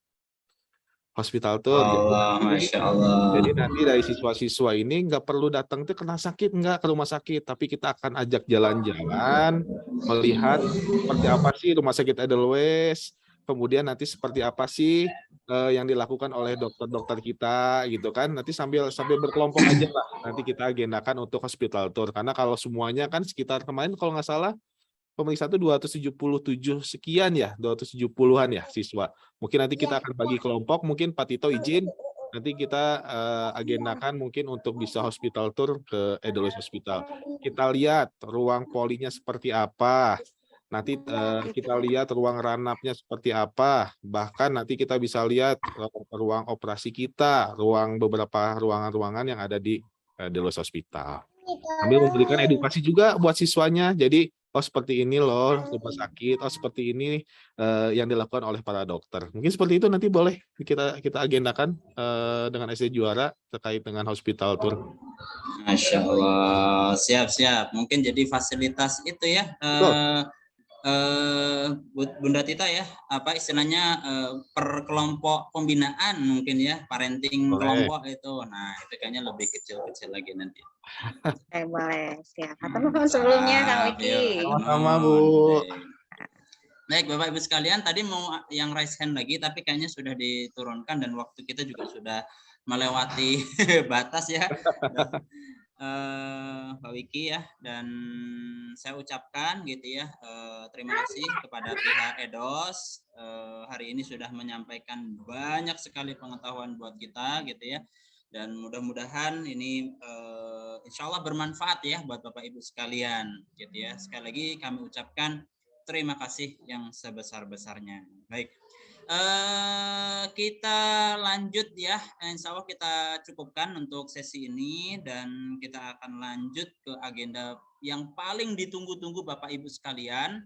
Hospital tour. Allah, Masya Allah. Jadi nanti dari siswa-siswa ini nggak perlu datang tuh kena sakit, nggak ke rumah sakit, tapi kita akan ajak jalan-jalan, melihat seperti apa sih rumah sakit Edelweiss, kemudian nanti seperti apa sih yang dilakukan oleh dokter-dokter kita gitu kan. Nanti sambil berkelompok aja lah. Nanti kita agendakan untuk hospital tour, karena kalau semuanya kan sekitar kemarin kalau nggak salah pemeriksaan itu 277 sekian ya, 270-an ya siswa. Mungkin nanti kita akan bagi kelompok, mungkin Pak Tito izin, nanti kita agendakan mungkin untuk bisa hospital tour ke Edelweiss Hospital. Kita lihat ruang polinya seperti apa, nanti kita lihat ruang ranapnya seperti apa, bahkan nanti kita bisa lihat ruang operasi kita, beberapa ruangan-ruangan yang ada di Edelweiss Hospital. Sambil memberikan edukasi juga buat siswanya, jadi oh seperti ini loh rumah sakit, oh seperti ini yang dilakukan oleh para dokter. Mungkin seperti itu nanti boleh kita agendakan dengan SD Juara terkait dengan hospital tour. Masya Allah, siap. Mungkin jadi fasilitas itu ya, Bunda Tita ya, apa istilahnya per kelompok pembinaan mungkin ya, parenting kelompok itu. Nah itu kayaknya lebih kecil-kecil lagi nanti. Boleh, siap. Atau sebelumnya Kang Wiki. Sama-sama Bu. Baik Bapak Ibu sekalian, tadi mau yang raise hand lagi, tapi kayaknya sudah diturunkan dan waktu kita juga sudah melewati batas ya. Pak Wiki ya, dan saya ucapkan gitu ya, terima kasih kepada pihak EDOS, hari ini sudah menyampaikan banyak sekali pengetahuan buat kita gitu ya, dan mudah-mudahan ini insya Allah bermanfaat ya buat Bapak Ibu sekalian gitu ya. Sekali lagi kami ucapkan terima kasih yang sebesar-besarnya. Baik. Kita lanjut ya, insya Allah kita cukupkan untuk sesi ini dan kita akan lanjut ke agenda yang paling ditunggu-tunggu Bapak Ibu sekalian,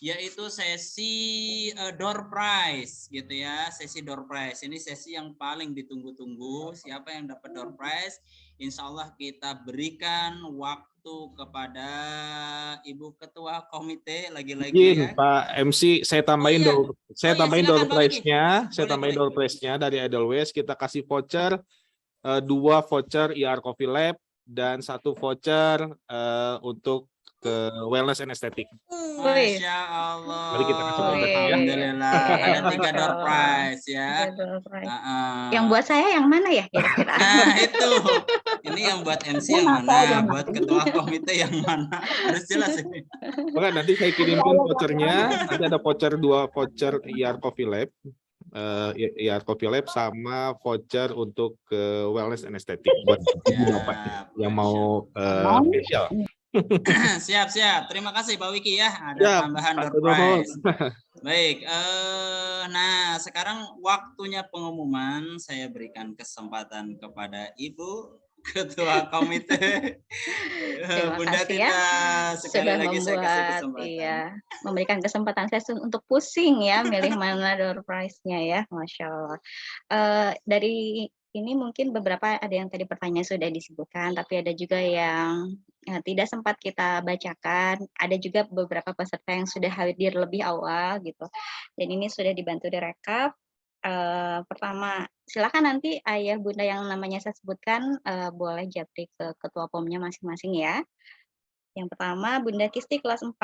yaitu sesi door prize gitu ya. Sesi door prize ini sesi yang paling ditunggu-tunggu. Siapa yang dapat door prize, insya Allah kita berikan waktu kepada Ibu Ketua Komite lagi-lagi ya. Pak MC, saya tambahin door prize-nya, door prize-nya dari Edelweiss. Kita kasih voucher, 2 voucher IR Coffee Lab dan 1 voucher untuk ke wellness and aesthetic. Masya Allah. Mari kita kasih door prize ya. Alhamdulillah ada 3 door prize ya. Yang buat saya yang mana ya kira-kira? Nah itu, ini yang buat MC yang mana, buat ketua komite yang mana, harus jelas ini. Oke, nanti saya kirimkan vouchernya. Nanti ada voucher 2 voucher IR Coffee Lab. IR Coffee Lab sama voucher untuk wellness and aesthetic buat Bapak yang mau spesial. Siap. Terima kasih Pak Wiki ya. Ada tambahan door prize. Baik. Nah sekarang waktunya pengumuman. Saya berikan kesempatan kepada Ibu Ketua Komite. Terima kasih ya. Sudah membuat memberikan kesempatan saya untuk pusing ya milih mana door prize-nya ya, Masya Allah. Dari ini mungkin beberapa ada yang tadi pertanyaan sudah disebutkan, tapi ada juga yang tidak sempat kita bacakan. Ada juga beberapa peserta yang sudah hadir lebih awal gitu. Dan ini sudah dibantu direkap. Pertama, silakan nanti ayah bunda yang namanya saya sebutkan boleh japri ke ketua POM-nya masing-masing ya. Yang pertama Bunda Kisti kelas 4,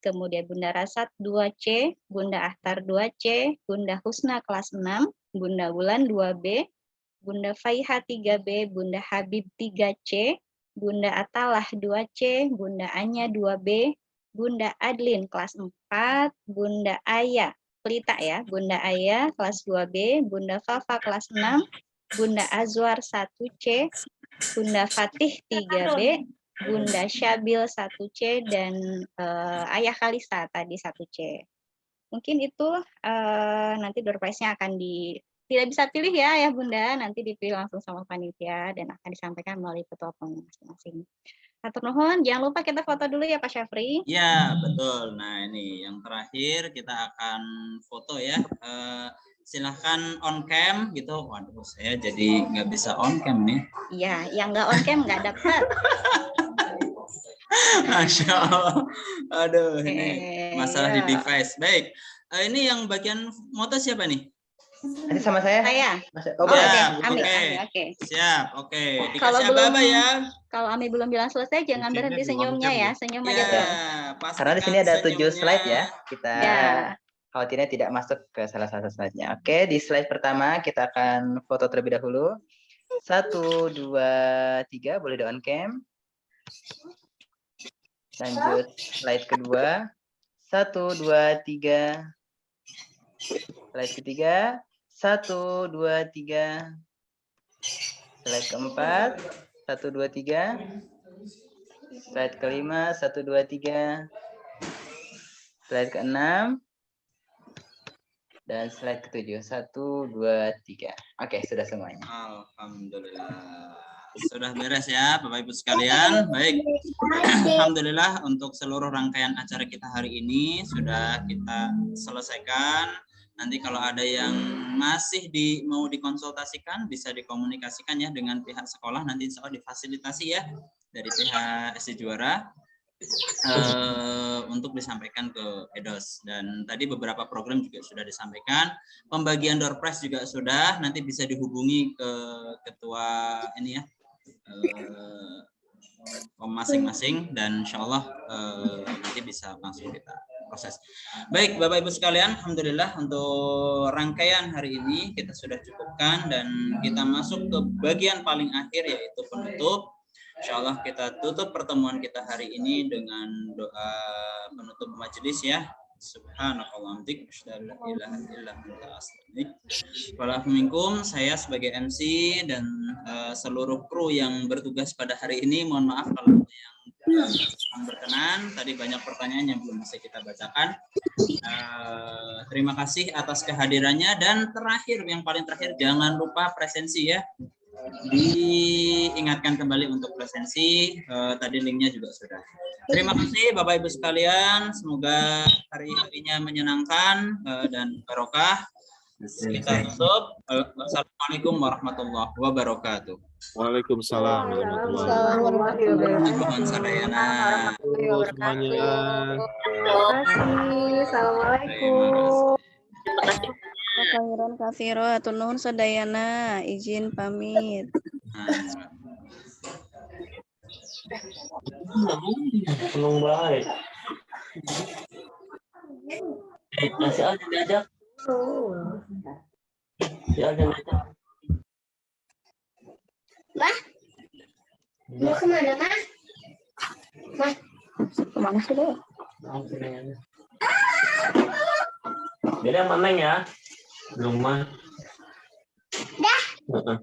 kemudian Bunda Rasat 2C, Bunda Ahtar 2C, Bunda Husna kelas 6, Bunda Wulan 2B, Bunda Faiha 3B, Bunda Habib 3C, Bunda Atalah 2C, Bunda Anya 2B, Bunda Adlin kelas 4, Bunda Aya, pelita ya, Bunda Aya kelas 2B, Bunda Fafa kelas 6, Bunda Azwar 1C, Bunda Fatih 3B, Bunda Syabil 1C, dan Ayah Kalista tadi 1C. Mungkin itu nanti door prize-nya akan tidak bisa pilih ya Ayah Bunda, nanti dipilih langsung sama panitia dan akan disampaikan melalui ketua POM masing-masing. Hatur nuhun, jangan lupa kita foto dulu ya Pak Syafri. Ya, betul. Nah, ini yang terakhir kita akan foto ya. Silahkan on cam gitu. Waduh, saya jadi nggak bisa on cam nih. Iya, yang nggak on cam nggak dapat. Masya Allah. Aduh, ini masalah di device. Baik, ini yang bagian moto siapa nih? Nanti sama saya. Saya. Oke. Siap, oke. Kalau Dikasih belum, apa ya? kalau Ami belum bilang selesai, jangan berhenti senyumnya ya. Senyum aja tuh. Karena di sini ada 7 slide ya. Kita Ya. khawatirnya tidak masuk ke salah satu slide-nya. Oke, di slide pertama kita akan foto terlebih dahulu. 1, 2, 3, boleh di on cam. Lanjut slide kedua. 1, 2, 3. Slide ketiga. 1, 2, 3. Slide keempat. 1, 2, 3. Slide kelima. 1, 2, 3. Slide keenam. Dan slide ketujuh. 1, 2, 3. Oke, sudah semuanya. Alhamdulillah. Sudah beres ya Bapak Ibu sekalian. Baik. Alhamdulillah untuk seluruh rangkaian acara kita hari ini sudah kita selesaikan. Nanti kalau ada yang masih mau dikonsultasikan bisa dikomunikasikan ya dengan pihak sekolah, nanti insya Allah difasilitasi ya dari pihak SD Juara untuk disampaikan ke EDOS. Dan tadi beberapa program juga sudah disampaikan. Pembagian door prize juga sudah, nanti bisa dihubungi ke ketua ini ya masing-masing, dan insya Allah nanti bisa langsung kita proses. Baik Bapak Ibu sekalian, alhamdulillah untuk rangkaian hari ini kita sudah cukupkan dan kita masuk ke bagian paling akhir yaitu penutup. Insya Allah kita tutup pertemuan kita hari ini dengan doa penutup majelis ya. Subhanallah, saya sebagai MC dan seluruh kru yang bertugas pada hari ini, mohon maaf kalau yang berkenan. Tadi banyak pertanyaan yang belum bisa kita bacakan. Terima kasih atas kehadirannya, dan terakhir, yang paling terakhir, jangan lupa presensi ya. Diingatkan kembali untuk presensi, tadi linknya juga sudah. Terima kasih Bapak Ibu sekalian, semoga hari-harinya menyenangkan dan barokah. Kita tutup. Assalamualaikum warahmatullahi wabarakatuh. Waalaikumsalam warahmatullahi wabarakatuh. Sadayana. Semuanya. Terima kasih. Assalamualaikum. Khairan katsiro, hatur nuhun sadayana, izin pamit. Penung baik. Masih ada diajak. Ya ada diajak. Bah, mau kemana mah? Mah, Kemana sih deh? Beda mana ya? Rumah. dah.